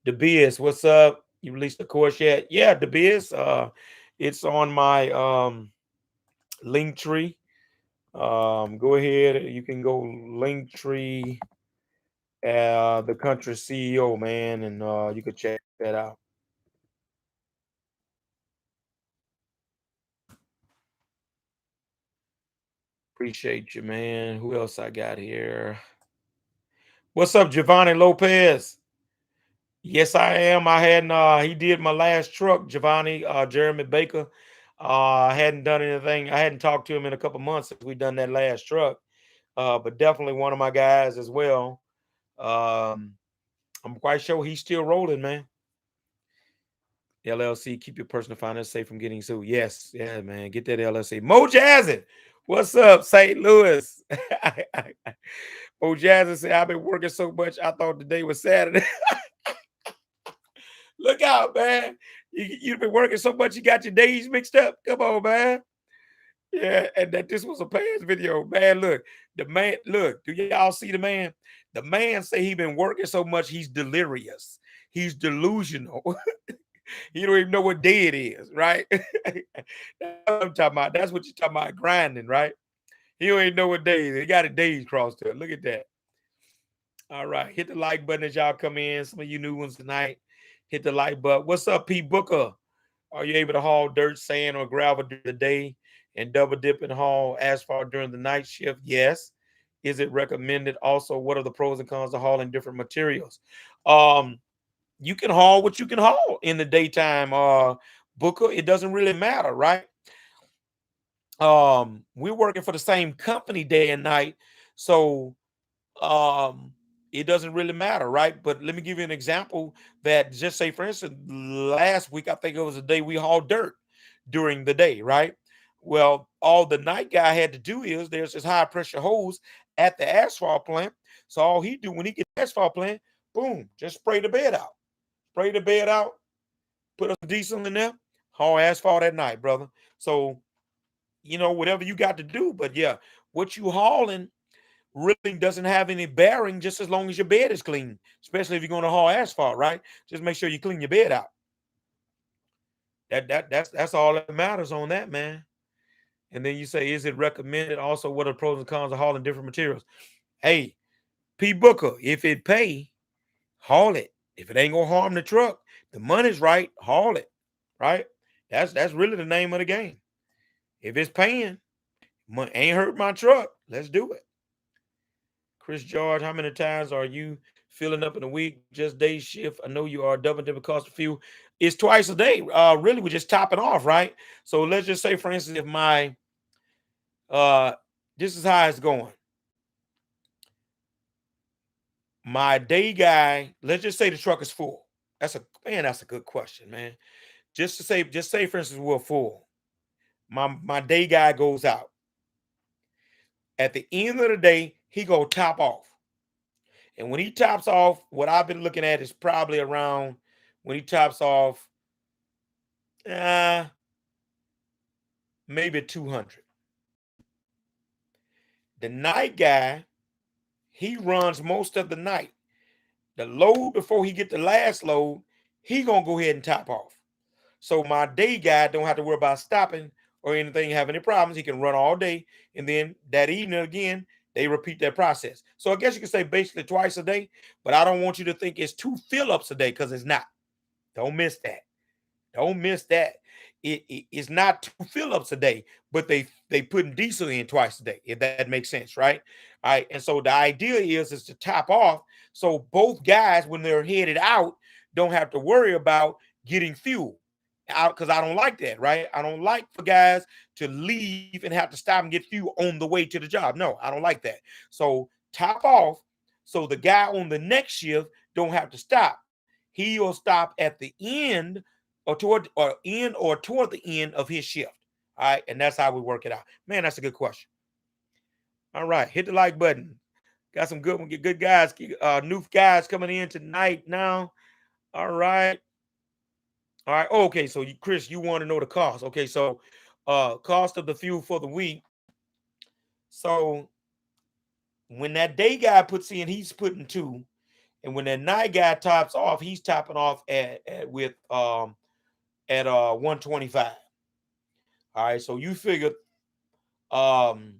The Biz, what's up? You released the course yet? Yeah, the Biz. It's on my link tree. Go ahead. You can go link tree, the country CEO, man, and you could check that out. Appreciate you, man. Who else I got here? What's up, Giovanni Lopez? Yes, I am. I hadn't he did my last truck, Giovanni, Jeremy Baker. I hadn't done anything. I hadn't talked to him in a couple months since we done that last truck. But definitely one of my guys as well. Um, I'm quite sure he's still rolling, man. LLC, keep your personal finance safe from getting sued. Yes, yeah, man. Get that LLC. Mo Jazzin, what's up, St. Louis? Mo Jazzin said, I've been working so much, I thought the day was Saturday. Look out, man. You've been working so much, you got your days mixed up. Come on, man. Yeah, and that this was a past video. Man, look, the man, look, do y'all see the man? The man say he been working so much, he's delirious. He's delusional. He don't even know what day it is, right? That's what I'm talking about. That's what you're talking about, grinding, right? He don't even know what day it is. He got a days crossed there. Look at that. All right. Hit the like button as y'all come in. Some of you new ones tonight. Hit the like button. What's up, P. Booker? Are you able to haul dirt, sand, or gravel during the day and double dip and haul asphalt during the night shift? Yes. Is it recommended? Also, what are the pros and cons of hauling different materials? Um, you can haul what you can haul in the daytime, Booker. It doesn't really matter, right? We're working for the same company day and night, so um it doesn't really matter, right? But let me give you an example that, just say for instance, last week I think it was a day we hauled dirt during the day, right? Well, all the night guy had to do is, there's this high pressure hose at the asphalt plant, so all he do when he get the asphalt plant, boom, just spray the bed out, put some diesel in there, haul asphalt at night, brother. So whatever you got to do, but yeah, what you hauling really doesn't have any bearing, just as long as your bed is clean, especially if you're going to haul asphalt, right? Just make sure you clean your bed out. That's all that matters on that, man. And then you say, is it recommended? Also, what are the pros and cons of hauling different materials? Hey, P. Booker, if it pay, haul it. If it ain't gonna harm the truck, the money's right, haul it. Right? That's really the name of the game. If it's paying, ain't hurt my truck, let's do it. Chris George, how many times are you filling up in a week? Just day shift? I know you are double dip cost of fuel. It's twice a day. Really, we're just topping off, right? So let's just say, for instance, if my this is how it's going. My day guy, let's just say the truck is full. That's a good question, man. Just say for instance, we're full. My day guy goes out. At the end of the day, he go top off. And when he tops off, what I've been looking at is probably around, when he tops off, maybe 200. The night guy, he runs most of the night. The load before he get the last load, he gonna go ahead and top off. So my day guy don't have to worry about stopping or anything, have any problems. He can run all day, and then that evening again, they repeat that process. So I guess you can say basically twice a day, but I don't want you to think it's 2 fill-ups a day because it's not. Don't miss that. Don't miss that. It's not 2 fill-ups a day, but they putting diesel in twice a day, if that makes sense, right? All right. And so the idea is to top off so both guys, when they're headed out, don't have to worry about getting fuel out, because I don't like that, right? I don't like for guys to leave and have to stop and get fuel on the way to the job. No, I don't like that. So top off so the guy on the next shift don't have to stop. He will stop at the end or toward the end of his shift. All right, and that's how we work it out. Man, that's a good question. All right, hit the like button. Got some good guys, new guys coming in tonight now. All right. All right. Oh, okay. So Chris, you want to know the cost. Okay, so cost of the fuel for the week. So when that day guy puts in, he's putting 2. And when that night guy tops off, he's topping off at 125. All right. So you figure um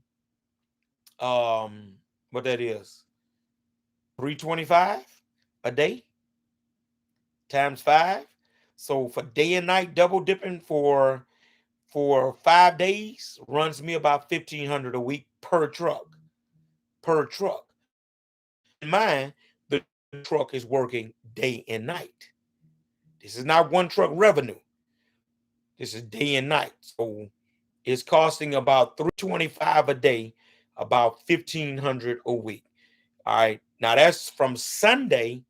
what that is, 325 a day times 5. So for day and night double dipping for 5 days runs me about 1,500 a week per truck. Per truck. But keep in mind, the truck is working day and night. This is not one truck revenue. This is day and night. So it's costing about 325 a day, about 1,500 a week. All right. Now that's from Sunday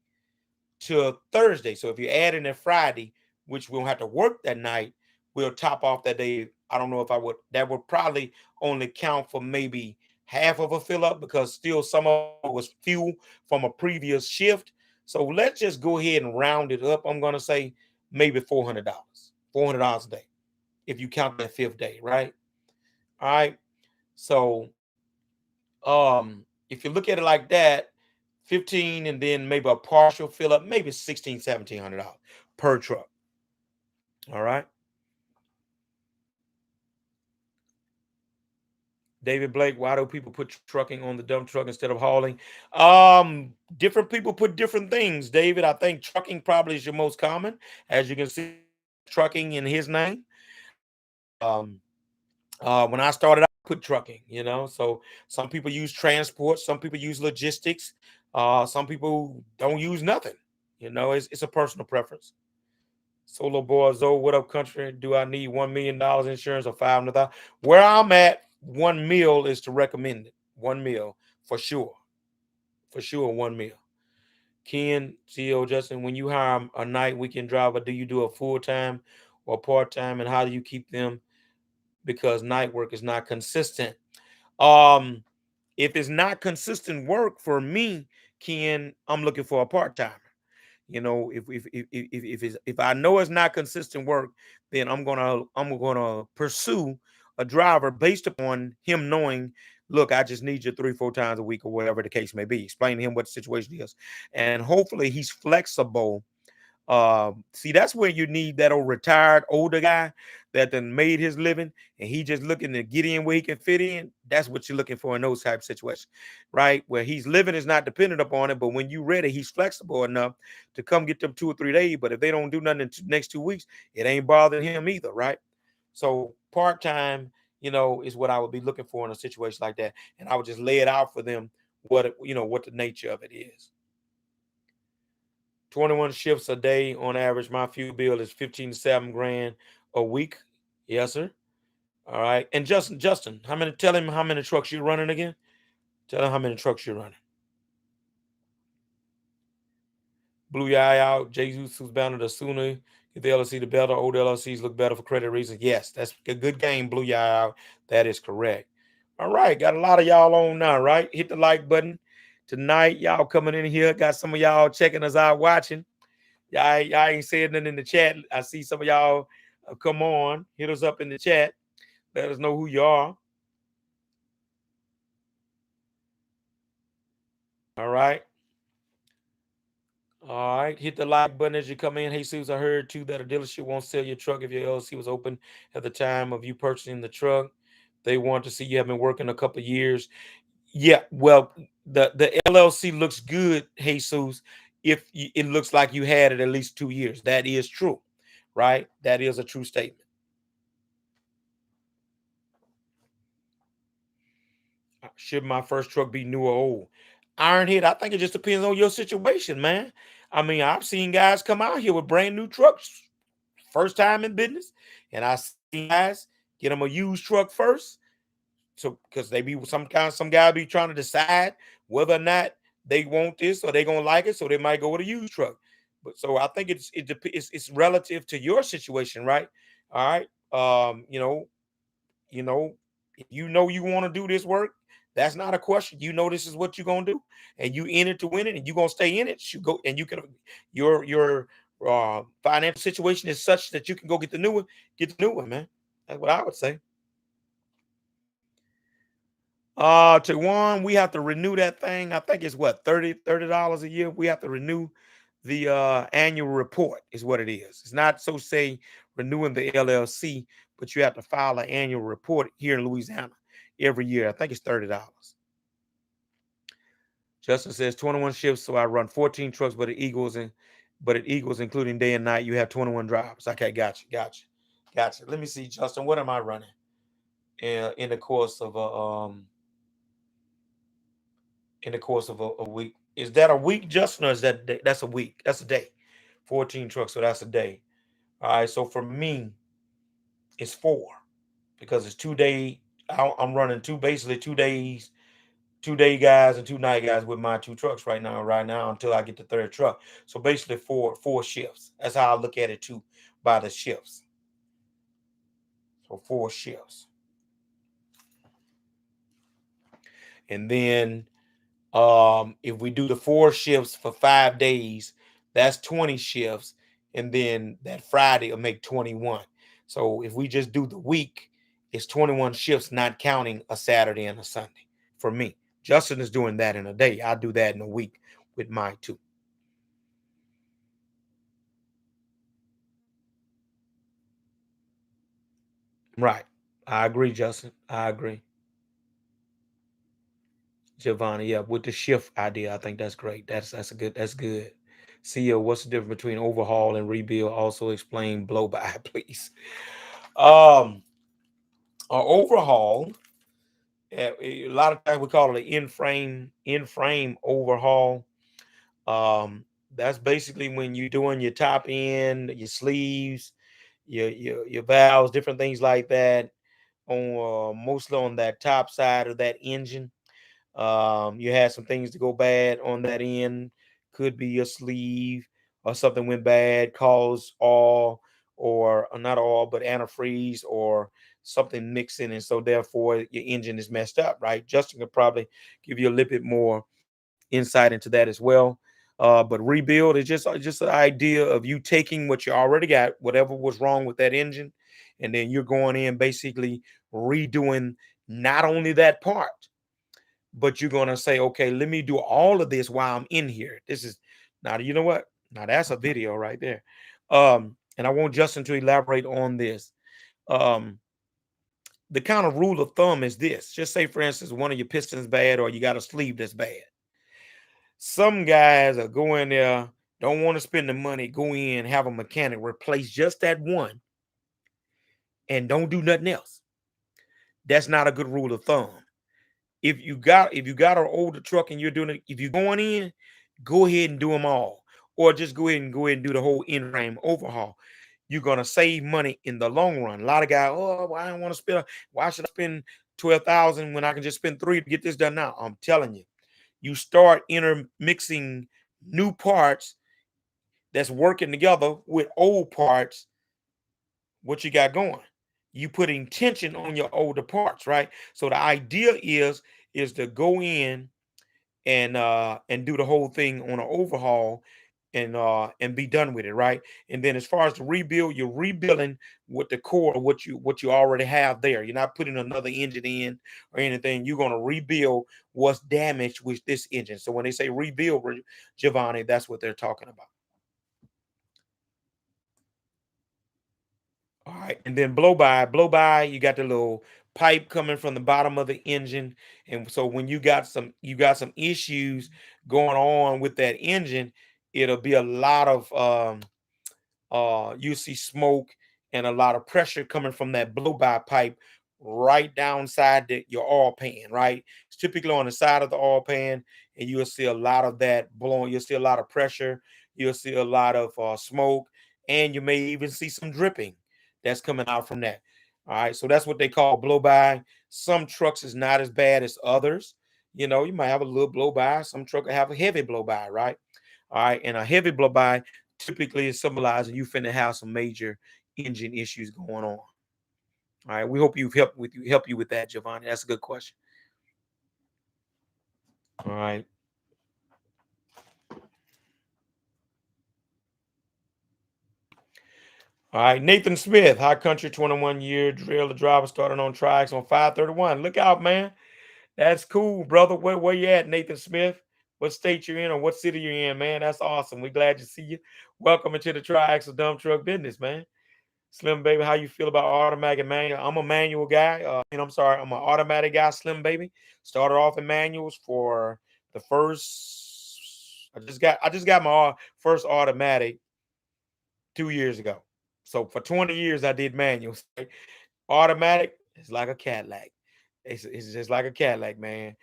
to Thursday. So if you add in a Friday, which we'll have to work that night, we'll top off that day. I don't know if I would, that would probably only count for maybe half of a fill up because still some of it was fuel from a previous shift. So let's just go ahead and round it up. I'm going to say maybe $400, $400 a day if you count that 5th day, right? All right. So if you look at it like that, 15 and then maybe a partial fill up, maybe 16, $1,700 per truck. All right. David Blake, why do people put trucking on the dump truck instead of hauling? Different people put different things, David. I think trucking probably is your most common. As you can see, trucking in his name. When I started out, I put trucking, so some people use transport, some people use logistics, some people don't use nothing. It's a personal preference. Solo boy Zoe, what up, country? Do I need $1 million insurance or 500,000? Where I'm at, 1 mil is to recommend it. 1 mil for sure. For sure, 1 mil. Ken, CEO Justin, when you hire a night weekend driver, do you do a full time or part time, and how do you keep them? Because night work is not consistent. Um, if it's not consistent work for me, Ken, I'm looking for a part timer. If I know it's not consistent work, then I'm gonna pursue a driver based upon him knowing, look, I just need you 3-4 times a week or whatever the case may be. Explain to him what the situation is, and hopefully he's flexible. See, that's where you need that old retired older guy that then made his living and he just looking to get in where he can fit in. That's what you're looking for in those type of situations, right? Where he's living is not dependent upon it, but when you ready, he's flexible enough to come get them 2 or 3 days. But if they don't do nothing in the next 2 weeks, it ain't bothering him either, right? So part-time, is what I would be looking for in a situation like that. And I would just lay it out for them what the nature of it is. 21 shifts a day on average. My fuel bill is 15 to 7 grand a week. Yes, sir. All right. And Justin, tell him how many trucks you're running again. Tell him how many trucks you're running. Blue your eye out. Jesus who's bound the sooner get the LLC, the better. Old LLCs look better for credit reasons. Yes, that's a good game. Blue your eye out. That is correct. All right. Got a lot of y'all on now, right? Hit the like button. Tonight, y'all coming in here. Got some of y'all checking us out, watching. Y'all ain't saying nothing in the chat. I see some of y'all come on. Hit us up in the chat. Let us know who you are. All right. All right, hit the like button as you come in. Hey, Suze, I heard too that a dealership won't sell your truck if your LLC was open at the time of you purchasing the truck. They want to see you have been working a couple of years. Yeah, well, the LLC looks good, Jesus, if it looks like you had it at least 2 years. That is true, right? That is a true statement. Should my first truck be new or old? Ironhead, I think it just depends on your situation, man. I mean, I've seen guys come out here with brand new trucks, first time in business, and I see guys get them a used truck first. So because they be some guy be trying to decide whether or not they want this or they gonna like it, so they might go with a used truck. But so I think it's relative to your situation, right? All right. You know, if you know you want to do this work, that's not a question. You know this is what you're gonna do, and you in it to win it, and you're gonna stay in it. You go and you can your financial situation is such that you can go get the new one, man. That's what I would say. To one, we have to renew that thing. I think it's what, $30 a year. We have to renew the annual report, is what it is. It's not so say renewing the LLC, but you have to file an annual report here in Louisiana every year. I think it's $30. Justin says 21 shifts, so I run 14 trucks, but it equals including day and night. You have 21 drivers. Okay, gotcha. Let me see, Justin. What am I running in the course of a week? Is that a week, Justin, or is that day? That's a week? That's a day. 14 trucks, so that's a day. All right. So for me, it's four because it's 2 day. I'm running basically 2 days, 2 day guys and 2 night guys with my two trucks right now. Right now, until I get the third truck. So basically four shifts. That's how I look at it too, by the shifts. So four shifts, and then if we do the four shifts for 5 days, that's 20 shifts. And then that Friday will make 21. So if we just do the week, it's 21 shifts, not counting a Saturday and a Sunday for me. Justin is doing that in a day. I do that in a week with my two. Right. I agree, Justin. I agree. Giovanni, yeah, with the shift idea, I think that's great. That's good. CEO, what's the difference between overhaul and rebuild? Also explain blow by, please. Um, or overhaul. A lot of times we call it an in frame overhaul. That's basically when you're doing your top end, your sleeves, your valves, different things like that on mostly on that top side of that engine. You had some things to go bad on that end. Could be a sleeve or something went bad, caused all or not all, but antifreeze or something mixing, and so therefore your engine is messed up. Right? Justin could probably give you a little bit more insight into that as well. But rebuild is just an idea of you taking what you already got, whatever was wrong with that engine, and then you're going in basically redoing not only that part, but you're gonna say, okay, let me do all of this while I'm in here. This is now, you know what? Now that's a video right there. And I want Justin to elaborate on this. Um, the kind of rule of thumb is this: just say, for instance, one of your pistons bad, or you got a sleeve that's bad. Some guys are going there, don't want to spend the money, go in, have a mechanic replace just that one, and don't do nothing else. That's not a good rule of thumb. If you got an older truck and you're doing it, if you're going in, go ahead and do them all, or just go ahead and do the whole in-frame overhaul. You're gonna save money in the long run. A lot of guys, oh, well, I don't want to spend. Why should I spend 12,000 when I can just spend three to get this done now? I'm telling you, you start intermixing new parts that's working together with old parts. What you got going? You putting tension on your older parts, right? So the idea is to go in and do the whole thing on an overhaul and be done with it, right? And then as far as the rebuild, you're rebuilding with the core of what you already have there. You're not putting another engine in or anything. You're going to rebuild what's damaged with this engine. So when they say rebuild, Giovanni, that's what they're talking about. All right, and then blow by, you got the little pipe coming from the bottom of the engine, and so when you got some issues going on with that engine, it'll be a lot of you see smoke and a lot of pressure coming from that blow by pipe right downside your oil pan, right? It's typically on the side of the oil pan, and you'll see a lot of that blowing. You'll see a lot of pressure. You'll see a lot of smoke, and you may even see some dripping that's coming out from that. All right, so that's what they call blow by. Some trucks is not as bad as others. You might have a little blow by. Some truck will have a heavy blow by, right? All right, and a heavy blow by typically is symbolizing you finna have some major engine issues going on. All right, we hope you've helped you with that, Giovanni. That's a good question. All right. All right, Nathan Smith, High Country 21-year drill driver started on tracks on 531. Look out, man. That's cool, brother. Where you at, Nathan Smith? What state you're in or what city you're in, man? That's awesome. We're glad to see you. Welcome into the tri-axle dump truck business, man. Slim baby, how you feel about automatic and manual? I'm a manual guy. I'm sorry, I'm an automatic guy. Slim baby started off in manuals for the first. I just got my first automatic 2 years ago. So for 20 years I did manuals. Automatic is like a Cadillac. It's just like a Cadillac, man.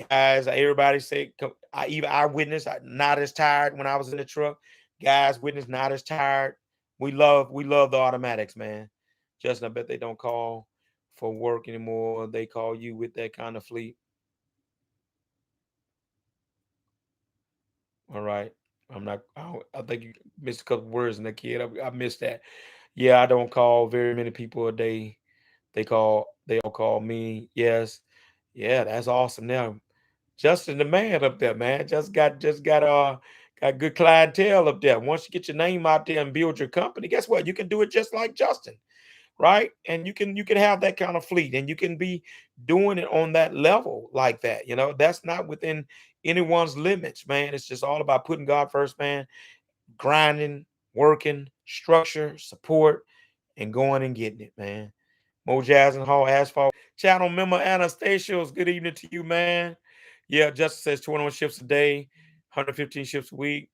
Guys, everybody say I witnessed not as tired when I was in the truck. Guys witness not as tired. We love the automatics, man. Justin, I bet they don't call for work anymore. They call you with that kind of fleet. All right. I think you missed a couple words in the kid. I missed that. Yeah, I don't call very many people a day. They all call me. Yes. Yeah, that's awesome. Now Justin the man up there, man. Just got good clientele up there. Once you get your name out there and build your company, guess what? You can do it just like Justin, right? And you can have that kind of fleet and you can be doing it on that level like that. That's not within anyone's limits, man. It's just all about putting God first, man, grinding, working, structure, support, and going and getting it, man. Mo Jazz and Hall Asphalt. Channel member Anastasios, good evening to you, man. Yeah, Justin says 21 shifts a day, 115 shifts a week.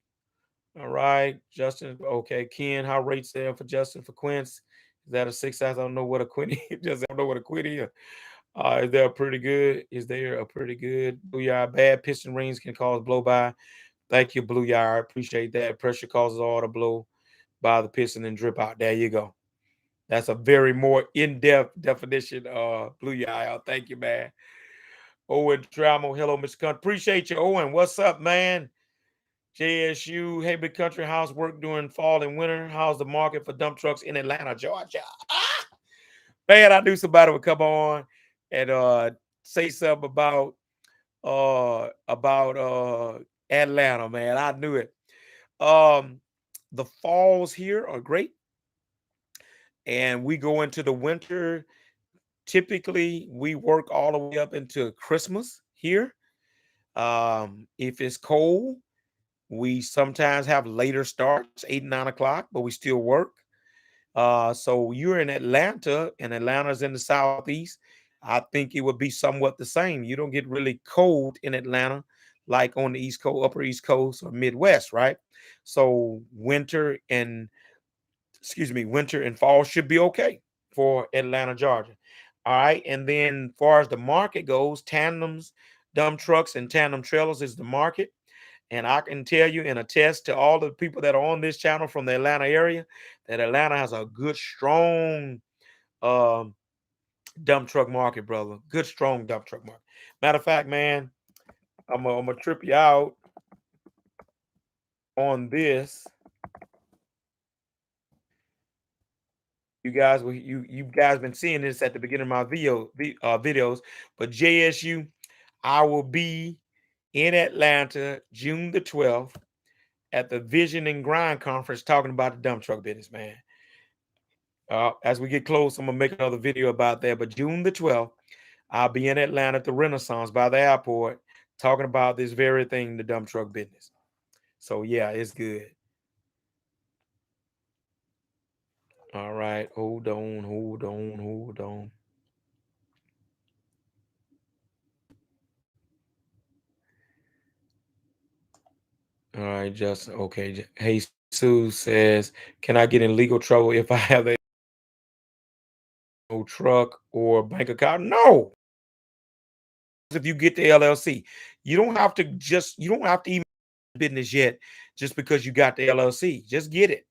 All right, Justin. Okay, Ken, how rates there for Justin for Quince? Is that a 6 hours? I don't know what a quint is. Just I don't know what a quint is. Is there a pretty good? Is there a pretty good blue yard? Bad piston rings can cause blow by. Thank you, blue yard. Appreciate that. Pressure causes all to blow by the piston and drip out. There you go. That's a very more in-depth definition, blue yard. Thank you, man. Owen Trammell. Hello, Mr. Country. Appreciate you, Owen. What's up, man? JSU, hey, big country, how's work during fall and winter? How's the market for dump trucks in Atlanta, Georgia? Man, I knew somebody would come on and say something about Atlanta, man. I knew it. The falls here are great, and we go into the winter. Typically, we work all the way up into Christmas here. If it's cold, we sometimes have later starts, 8, 9 o'clock, but we still work. So you're in Atlanta, and Atlanta's in the southeast. I think it would be somewhat the same. You don't get really cold in Atlanta like on the East Coast, Upper East Coast, or Midwest, right? So winter and fall should be okay for Atlanta, Georgia. All right. And then far as the market goes, tandems, dump trucks, and tandem trailers is the market. And I can tell you and attest to all the people that are on this channel from the Atlanta area that Atlanta has a good, strong um, dump truck market, brother. Good, strong dump truck market. Matter of fact, man, I'm gonna trip you out on this. You guys been seeing this at the beginning of my videos, but JSU, I will be in Atlanta June the 12th at the Vision and Grind conference talking about the dump truck business, man. As we get close, I'm gonna make another video about that. But June the 12th, I'll be in Atlanta at the Renaissance by the airport talking about this very thing, the dump truck business. So yeah, it's good. All right, hold on, hold on, hold on. All right, Justin. Okay, Jesus says, "Can I get in legal trouble if I have a no truck or bank account?" No. If you get the LLC, you don't have to even business yet just because you got the LLC. Just get it,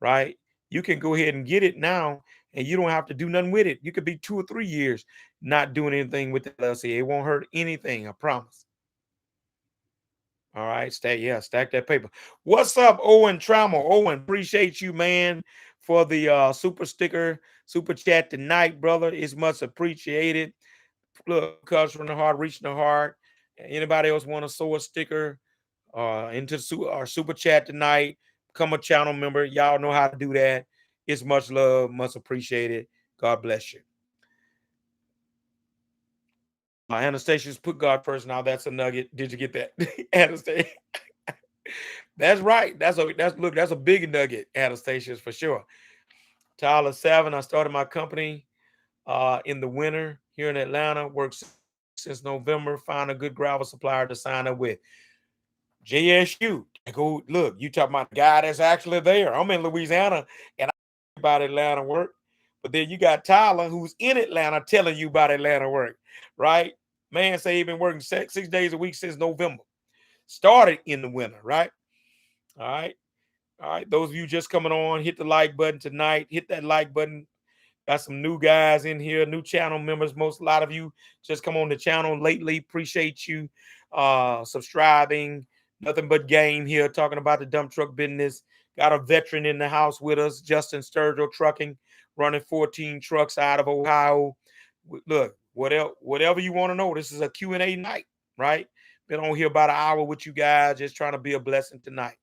right? You can go ahead and get it now, and you don't have to do nothing with it. You could be 2 or 3 years not doing anything with the LLC. It won't hurt anything, I promise. All right, stack that paper. What's up, Owen Trammell? Owen, appreciate you, man, for the super chat tonight, brother. It's much appreciated. Look, cuts from the heart, reaching the heart. Anybody else want to sew a sticker into our super chat tonight? Become a channel member. Y'all know how to do that. It's much love, much appreciated. God bless you. Anastasia's put God first. Now that's a nugget. Did you get that, Anastasia? That's right. That's a big nugget, Anastasia's for sure. Tyler 7. I started my company in the winter here in Atlanta. Worked since November. Find a good gravel supplier to sign up with. JSU. Go look. You talking about the guy that's actually there. I'm in Louisiana and I about Atlanta work. But then you got Tyler who's in Atlanta telling you about Atlanta work, right? Man say he been working 6 days a week since November. Started in the winter, right? All right. All right. Those of you just coming on, hit the like button tonight. Hit that like button. Got some new guys in here, new channel members. A lot of you just come on the channel lately. Appreciate you subscribing. Nothing but game here, talking about the dump truck business. Got a veteran in the house with us, Justin Sturgill Trucking, running 14 trucks out of Ohio. Look, whatever you want to know, this is a Q&A night, right? Been on here about an hour with you guys, just trying to be a blessing tonight.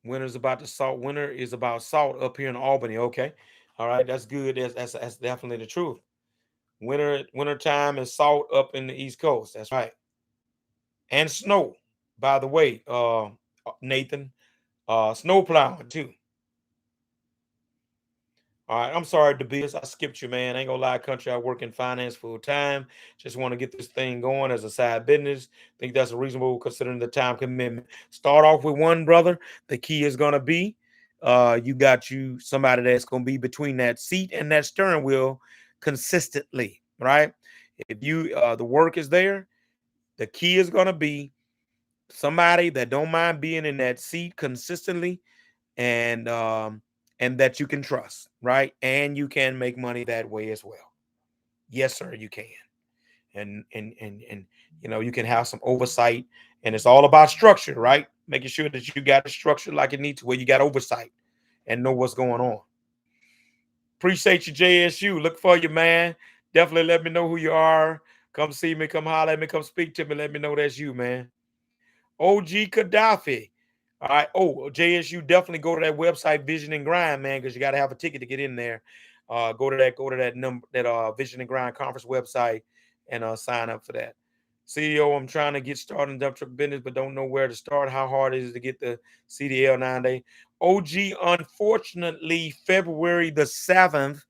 Winter is about salt up here in Albany. Okay. All right. That's good. That's definitely the truth. Winter time is salt up in the East Coast. That's right. And snow, by the way, Nathan. Snow plowing too. All right, I'm sorry, Tobias. I skipped you, man. I ain't gonna lie, country. I work in finance full time. Just want to get this thing going as a side business. Think that's a reasonable considering the time commitment. Start off with one, brother. The key is gonna be, you got you somebody that's gonna be between that seat and that steering wheel consistently, right? If you the work is there, the key is gonna be somebody that don't mind being in that seat consistently and that you can trust, right? And you can make money that way as well. Yes, sir, you can. And you can have some oversight, and it's all about structure, right? Making sure that you got the structure like it needs to, where you got oversight and know what's going on. Appreciate you, JSU. Look for you, man. Definitely let me know who you are. Come see me, come holler at me, come speak to me. Let me know that's you, man. OG Gaddafi. All right. Oh, JSU, definitely go to that website, Vision and Grind, man, because you got to have a ticket to get in there. Go to that number, that Vision and Grind conference website, and sign up for that. CEO, I'm trying to get started in dump truck business, but don't know where to start. How hard is it to get the CDL 9-day? OG, unfortunately, February the 7th,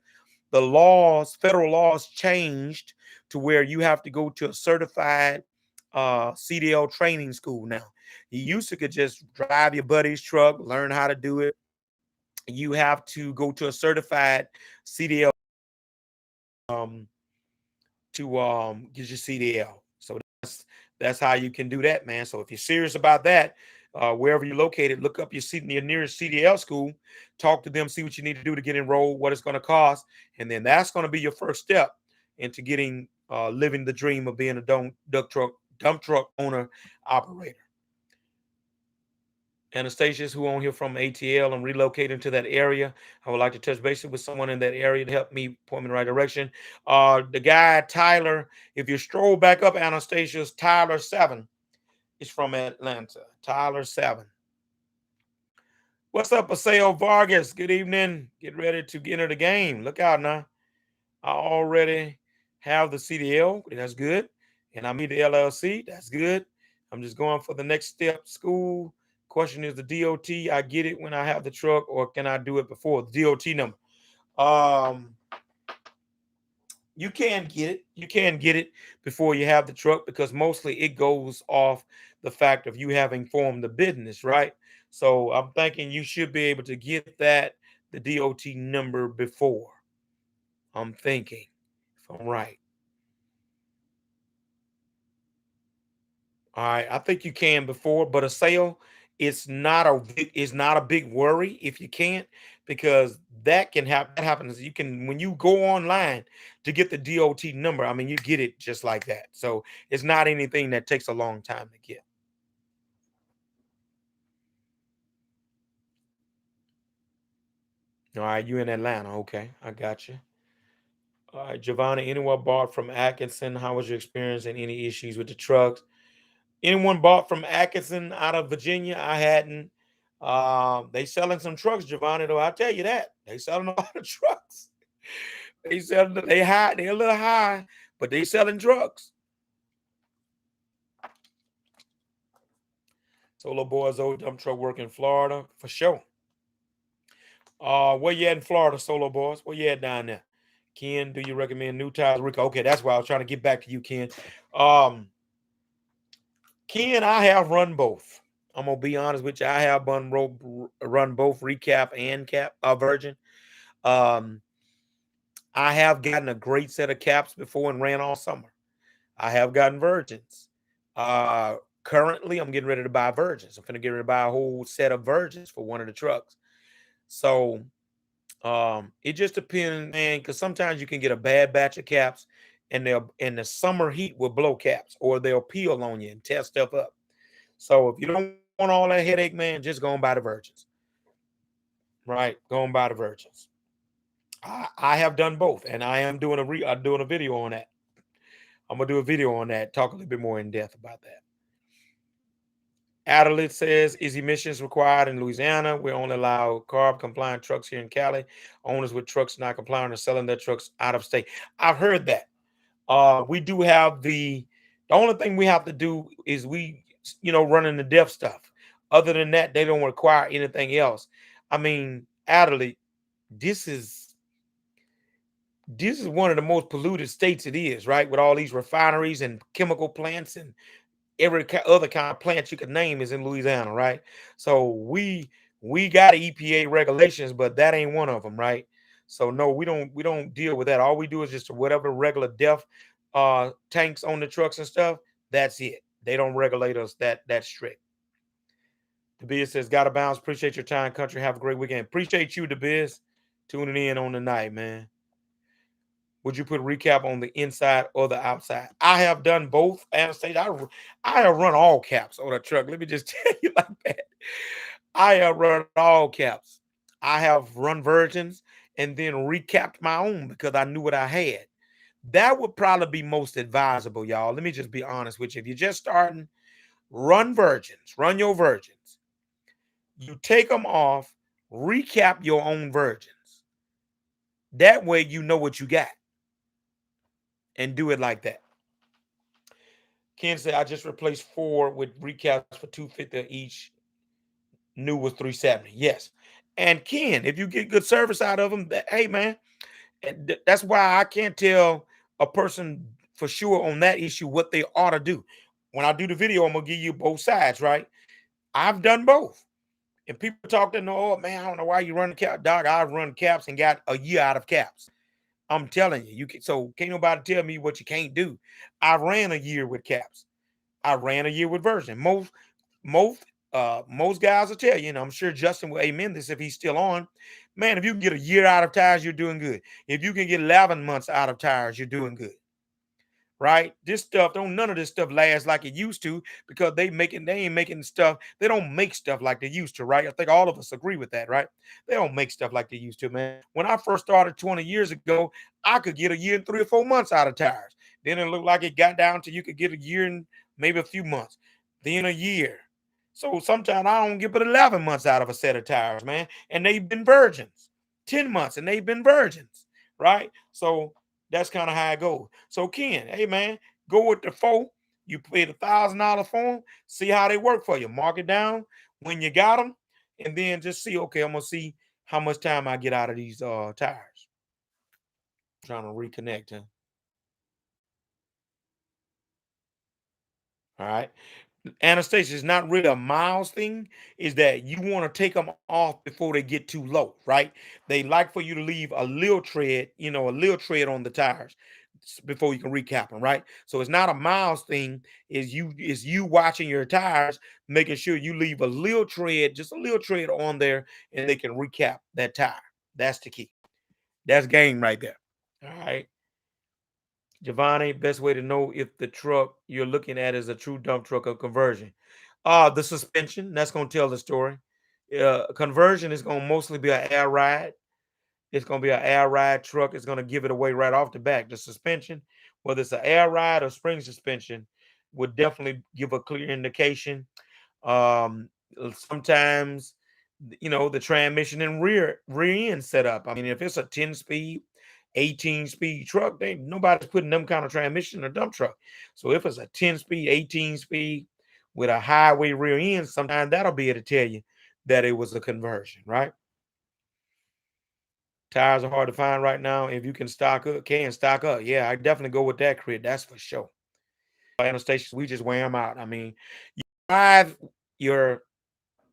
federal laws changed to where you have to go to a certified CDL training school now. You used to could just drive your buddy's truck, learn how to do it. You have to go to a certified CDL um, to get your CDL. So that's how you can do that, man. So if you're serious about that, wherever you're located, look up your nearest CDL school, talk to them, see what you need to do to get enrolled, what it's going to cost, and then that's going to be your first step into getting living the dream of being a dump truck owner operator. Anastasia's who on here from ATL and relocating to that area. I would like to touch base with someone in that area to help me point me in the right direction. The guy, Tyler, if you stroll back up Anastasia's, Tyler 7, is from Atlanta. Tyler 7. What's up, Paseo Vargas? Good evening. Get ready to enter the game. Look out now. I already have the CDL. That's good. And I meet the LLC. That's good. I'm just going for the next step. School. Question is the DOT. I get it when I have the truck, or can I do it before the DOT number? Um, you can get it. You can get it before you have the truck, because mostly it goes off the fact of you having formed the business, right? So I'm thinking you should be able to get that the DOT number before. I'm thinking, if I'm right. All right, I think you can before, but a sale, it's not a big worry if you can't, because that can happen. That happens. You can, when you go online to get the DOT number. I mean, you get it just like that. So it's not anything that takes a long time to get. All right, you in Atlanta? Okay, I got you. All right, Giovanni. Anyone bought from Atkinson? How was your experience and any issues with the trucks? Anyone bought from Atkinson out of Virginia? I hadn't. They selling some trucks, Giovanni. Though I tell you that they selling a lot of trucks. They selling. They high. They a little high, but they selling trucks. Solo Boys old dump truck work in Florida for sure. Where you at in Florida, Solo Boys? Where you at down there? Ken, do you recommend new tires, Rico? Okay, that's why I was trying to get back to you, Ken. Um, Ken, I have run both. I'm gonna be honest with you. I have run both recap and cap virgin. Um, I have gotten a great set of caps before and ran all summer. I have gotten virgins. Currently, I'm getting ready to buy virgins. I'm gonna get ready to buy a whole set of virgins for one of the trucks. So it just depends, man, because sometimes you can get a bad batch of caps, and they'll and the summer heat will blow caps, or they'll peel on you and tear stuff up. So if you don't want all that headache, man, just go and buy the virgins. Right? Go and buy the virgins. I have done both, and I am doing I'm doing a video on that. I'm gonna do a video on that, talk a little bit more in depth about that. Adelit says, is emissions required in Louisiana? We only allow CARB compliant trucks here in Cali. Owners with trucks not compliant are selling their trucks out of state. I've heard that. We do have the only thing we have to do is running the deaf stuff. Other than that, they don't require anything else. I mean, Adelaide, this is one of the most polluted states it is, right? With all these refineries and chemical plants and every other kind of plant you could name is in Louisiana, right? So we got EPA regulations, but that ain't one of them, right? So no, we don't deal with that. All we do is just whatever regular DEF tanks on the trucks and stuff. That's it. They don't regulate us that strict. The Biz says, "Gotta bounce. Appreciate your time, country. Have a great weekend. Appreciate you, the Biz, tuning in on the night, man." Would you put recap on the inside or the outside? I have done both. Anastasia, I have run all caps on a truck. Let me just tell you like that. I have run all caps. I have run virgins and then recapped my own because I knew what I had. That would probably be most advisable, y'all. Let me just be honest with you. If you're just starting, run virgins, run your virgins. You take them off, recap your own virgins. That way you know what you got and do it like that. Ken said, I just replaced 4 with recaps for 250 each. New was 370. Yes. And Ken, if you get good service out of them, hey man, that's why I can't tell a person for sure on that issue what they ought to do. When I do the video, I'm gonna give you both sides, right? I've done both. And people talk to know, oh man, I don't know why you run cap, dog. I've run caps and got a year out of caps. I'm telling you, you can. So can't nobody tell me what you can't do. I ran a year with caps. I ran a year with version. Most guys will tell you, and I'm sure Justin will amen this if he's still on. Man, if you can get a year out of tires, you're doing good. If you can get 11 months out of tires, you're doing good. Right? This stuff, none of this stuff lasts like it used to, because they ain't making stuff. They don't make stuff like they used to, right? I think all of us agree with that, right? They don't make stuff like they used to, man. When I first started 20 years ago, I could get a year and 3 or 4 months out of tires. Then it looked like it got down to you could get a year and maybe a few months. then a year. So sometimes I don't get but 11 months out of a set of tires, man. And they've been virgins. 10 months and they've been virgins, right? So that's kind of how it goes. So Ken, hey man, go with the four. You paid $1,000 for them. See how they work for you. Mark it down when you got them, and then just see. Okay, I'm gonna see how much time I get out of these tires. Trying to reconnect, huh? All right. Anastasia, is not really a miles thing, is that you want to take them off before they get too low, right? They like for you to leave a little tread, a little tread on the tires before you can recap them, right? So it's not a miles thing, is you watching your tires, making sure you leave a little tread, just a little tread on there, and they can recap that tire. That's the key. That's game right there. All right. Giovanni, best way to know if the truck you're looking at is a true dump truck or conversion. The suspension, that's going to tell the story. Conversion is going to mostly be an air ride. It's going to be an air ride truck. It's going to give it away right off the back. The suspension, whether it's an air ride or spring suspension, would definitely give a clear indication. Sometimes, the transmission and rear end setup. I mean, if it's a 10 speed, 18 speed truck, they nobody's putting them kind of transmission in a dump truck. So if it's a 10 speed, 18 speed with a highway rear end, sometimes that'll be able to tell you that it was a conversion, right? Tires are hard to find right now. If you can stock up. Yeah, I definitely go with that crit. That's for sure. Stations, we just wear them out. I mean, you drive your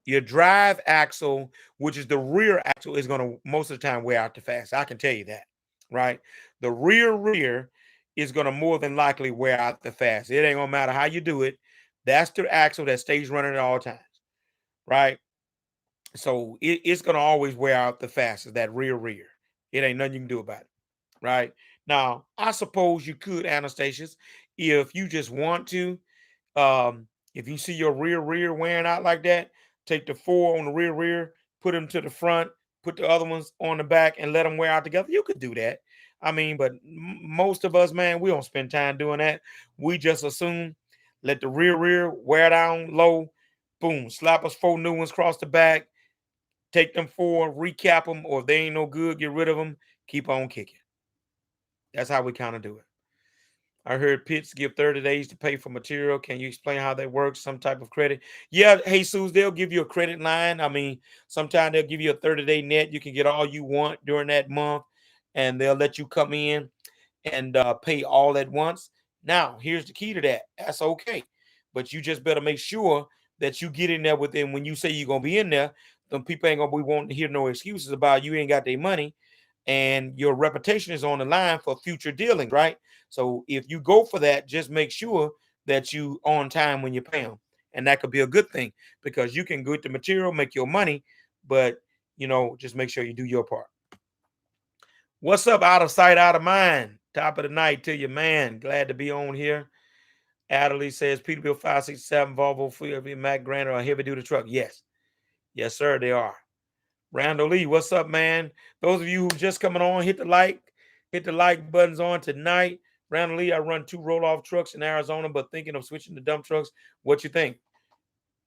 your drive axle, which is the rear axle, is going to most of the time wear out the fast. I can tell you that, right? The rear is going to more than likely wear out the fast. It ain't gonna matter how you do it. That's the axle that stays running at all times, right? So it's going to always wear out the fastest. That rear. It ain't nothing you can do about it, right? Now, I suppose you could, Anastasius, if you just want to. If you see your rear wearing out like that, take the four on the rear, put them to the front, put the other ones on the back, and let them wear out together. You could do that. I mean, but most of us, man, we don't spend time doing that. We just assume let the rear wear down low, boom, slap us four new ones across the back, take them four, recap them, or if they ain't no good, get rid of them, keep on kicking. That's how we kind of do it. I heard pits give 30 days to pay for material. Can you explain how that works? Some type of credit? Yeah, Jesus, they'll give you a credit line. I mean, sometimes they'll give you a 30-day net. You can get all you want during that month, and they'll let you come in and pay all at once. Now, here's the key to that. That's okay. But you just better make sure that you get in there within when you say you're gonna be in there. Them people ain't gonna be wanting to hear no excuses about you ain't got their money and your reputation is on the line for future dealings, right? So if you go for that, just make sure that you on time when you pay them. And that could be a good thing because you can get the material, make your money, but just make sure you do your part. What's up, out of sight, out of mind? Top of the night to you, man. Glad to be on here. Adderley says Peterbilt 567 Volvo Fleet Mac Granite or heavy duty truck. Yes. Yes, sir, they are. Randall Lee, what's up, man? Those of you who just coming on, hit the like buttons on tonight. Randall Lee, I run 2 roll-off trucks in Arizona, but thinking of switching to dump trucks. What you think?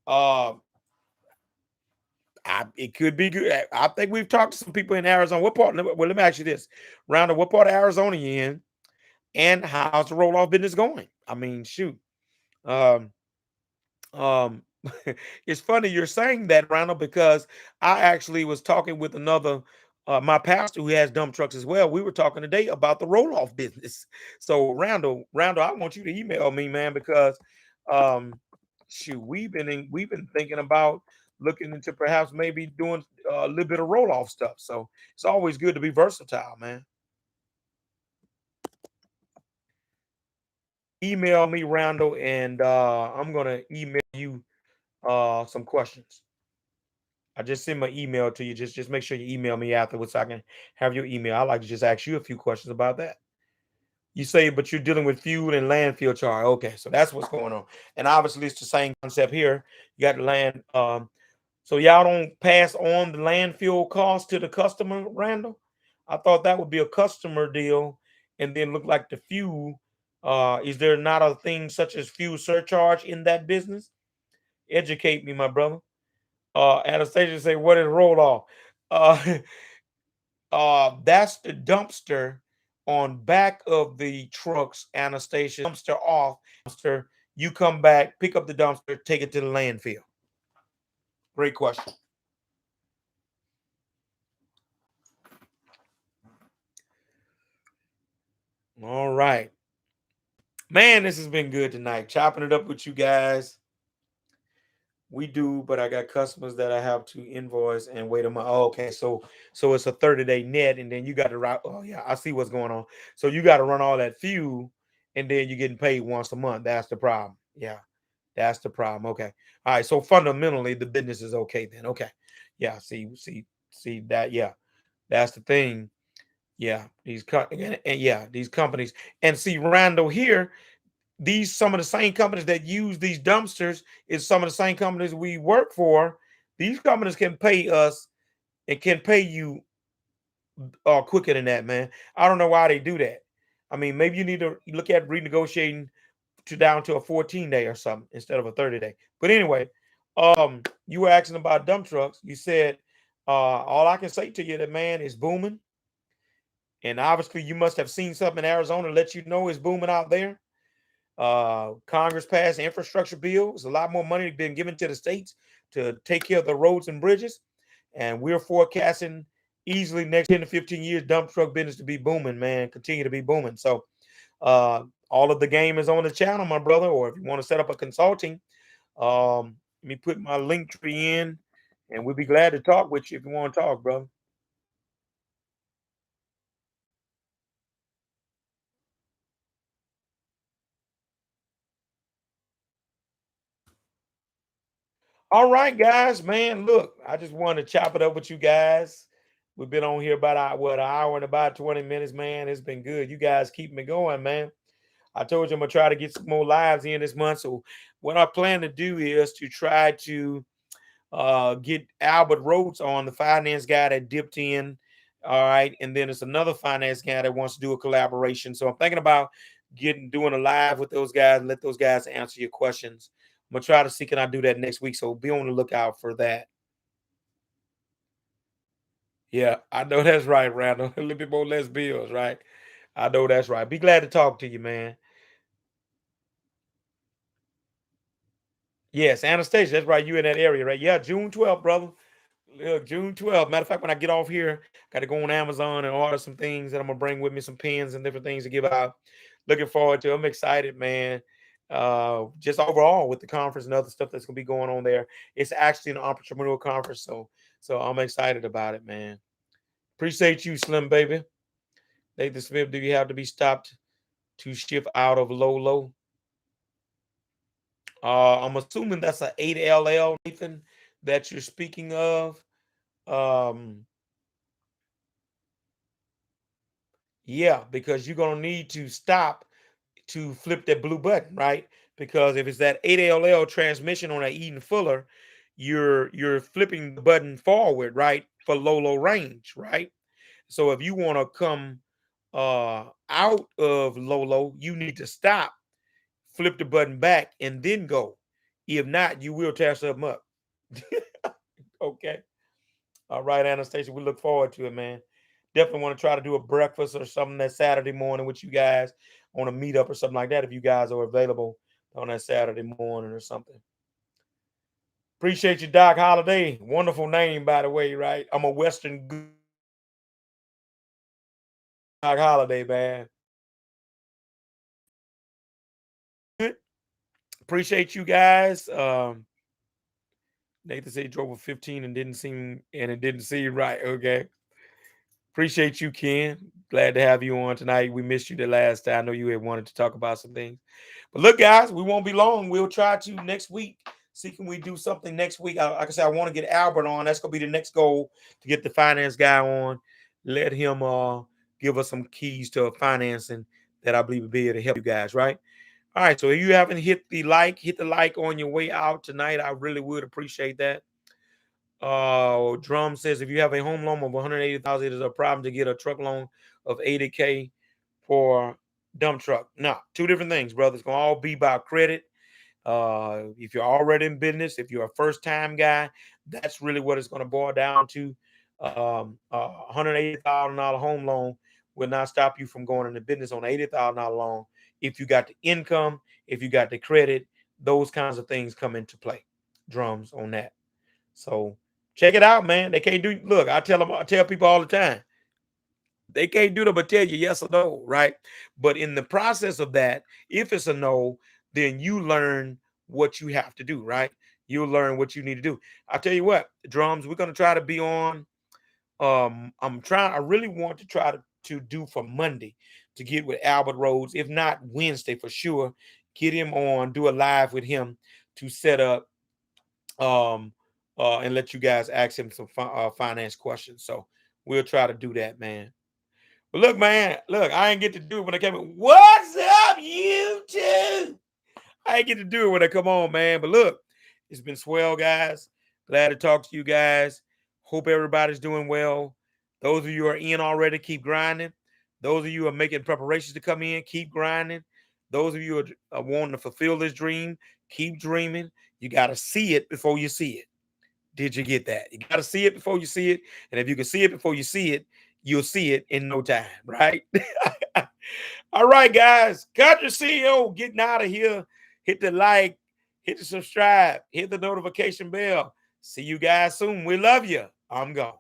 Uh, it could be good. I think we've talked to some people in Arizona. What part? Well, let me ask you this, Randall. What part of Arizona you in? And how's the roll-off business going? I mean, shoot. Um, Um, it's funny you're saying that, Randall, because I actually was talking with another my pastor who has dump trucks as well. We were talking today about the roll-off business. So Randall, I want you to email me, man, because um shoot, we've been thinking about looking into perhaps maybe doing a little bit of roll-off stuff. So it's always good to be versatile, man. Email me, Randall, and I'm gonna email you some questions. I just send my email to you. Just make sure you email me afterwards so I can have your email. I like to just ask you a few questions about that. You say, but you're dealing with fuel and landfill charge. Okay, so that's what's going on. And obviously it's the same concept here. You got the land. So y'all don't pass on the landfill cost to the customer, Randall? I thought that would be a customer deal and then look like the fuel. Is there not a thing such as fuel surcharge in that business? Educate me, my brother. Anastasia say, what is roll off? Uh, that's the dumpster on back of the trucks. Anastasia, dumpster off. Dumpster, you come back, pick up the dumpster, take it to the landfill. Great question. All right. Man, this has been good tonight. Chopping it up with you guys. We do, but I got customers that I have to invoice and wait a month. Oh, okay, so it's a 30-day net, and then you got to route. Oh yeah, I see what's going on. So you got to run all that fuel, and then you're getting paid once a month. That's the problem. Yeah, that's the problem. Okay, all right. So fundamentally, the business is okay then. Okay, yeah. See that. Yeah, that's the thing. Yeah, and yeah, these companies, and see Randall here, these some of the same companies that use these dumpsters is some of the same companies we work for. These companies can pay us and can pay you quicker than that, man. I don't know why they do that. I mean, maybe you need to look at renegotiating to down to a 14-day or something instead of a 30-day. But anyway, you were asking about dump trucks. You said all I can say to you that man is booming. And obviously you must have seen something in Arizona to let you know it's booming out there. Congress passed infrastructure bills. A lot more money being given to the states to take care of the roads and bridges. And we're forecasting easily next 10 to 15 years, dump truck business to be booming, man, continue to be booming. So all of the game is on the channel, my brother. Or if you want to set up a consulting, let me put my link tree in and we'll be glad to talk with you if you want to talk, brother. All right, guys, man. Look, I just wanted to chop it up with you guys. We've been on here about an hour and about 20 minutes, man. It's been good. You guys keep me going, man. I told you I'm gonna try to get some more lives in this month. So what I plan to do is to try to get Albert Rhodes on, the finance guy that dipped in. All right, and then there's another finance guy that wants to do a collaboration. So I'm thinking about doing a live with those guys and let those guys answer your questions. I'm gonna try to see can I do that next week. So be on the lookout for that. Yeah, I know that's right, Randall. A little bit more less bills, right? I know that's right. Be glad to talk to you, man. Yes, Anastasia, that's right. You in that area, right? Yeah, June 12th, brother. Look, June 12th. Matter of fact, when I get off here, got to go on Amazon and order some things that I'm gonna bring with me, some pens and different things to give out. Looking forward to. I'm excited, man. Just overall with the conference and other stuff that's gonna be going on there. It's actually an entrepreneurial conference, so I'm excited about it, man. Appreciate you, Slim Baby. Nathan Smith, do you have to be stopped to shift out of Lolo? I'm assuming that's an 8LL, Nathan, that you're speaking of. Um, yeah, because you're gonna need to stop to flip that blue button, right? Because if it's that 8LL transmission on that Eden Fuller, you're flipping the button forward, right? For low range, right? So if you want to come out of low, you need to stop, flip the button back, and then go. If not, you will tear something up. Okay. All right, Anastasia, we look forward to it, man. Definitely want to try to do a breakfast or something that Saturday morning with you guys on a meetup or something like that if you guys are available on that Saturday morning or something. Appreciate you, Doc Holiday. Wonderful name, by the way, right? I'm a Western Doc Holiday, man. Appreciate you guys. Nathan said he drove a 15 and it didn't seem right. Okay. Appreciate you, Ken. Glad to have you on tonight. We missed you the last time. I know you had wanted to talk about some things. But look, guys, we won't be long. We'll try to next week. See, can we do something next week? Like I said, I want to get Albert on. That's gonna be the next goal to get the finance guy on. Let him give us some keys to financing that I believe will be able to help you guys, right? All right. So if you haven't hit the like on your way out tonight. I really would appreciate that. Drum says if you have a home loan of 180,000, it is a problem to get a truck loan of 80K for dump truck. No, two different things, brother. It's gonna all be about credit. If you're already in business, if you're a first-time guy, that's really what it's going to boil down to. $180,000 home loan will not stop you from going into business on $80,000 loan if you got the income, if you got the credit. Those kinds of things come into play. Drums on that. So check it out, man. They can't do. Look, I tell people all the time. They can't do them but tell you yes or no, right? But in the process of that, if it's a no, then you learn what you have to do, right? You'll learn what you need to do. I'll tell you what, Drums, we're gonna try to be on. I really want to try to do for Monday to get with Albert Rhodes, if not Wednesday for sure. Get him on, do a live with him to set up and let you guys ask him some finance questions. So we'll try to do that, man. But look, man, look, I ain't get to do it when I came in. What's up, YouTube? I ain't get to do it when I come on, man. But look, it's been swell, guys. Glad to talk to you guys. Hope everybody's doing well. Those of you who are in already, keep grinding. Those of you who are making preparations to come in, keep grinding. Those of you who are wanting to fulfill this dream, keep dreaming. You got to see it before you see it. Did you get that? You got to see it before you see it. And if you can see it before you see it, you'll see it in no time, right? All right, guys. Country CEO getting out of here. Hit the like, hit the subscribe, hit the notification bell. See you guys soon. We love you. I'm gone.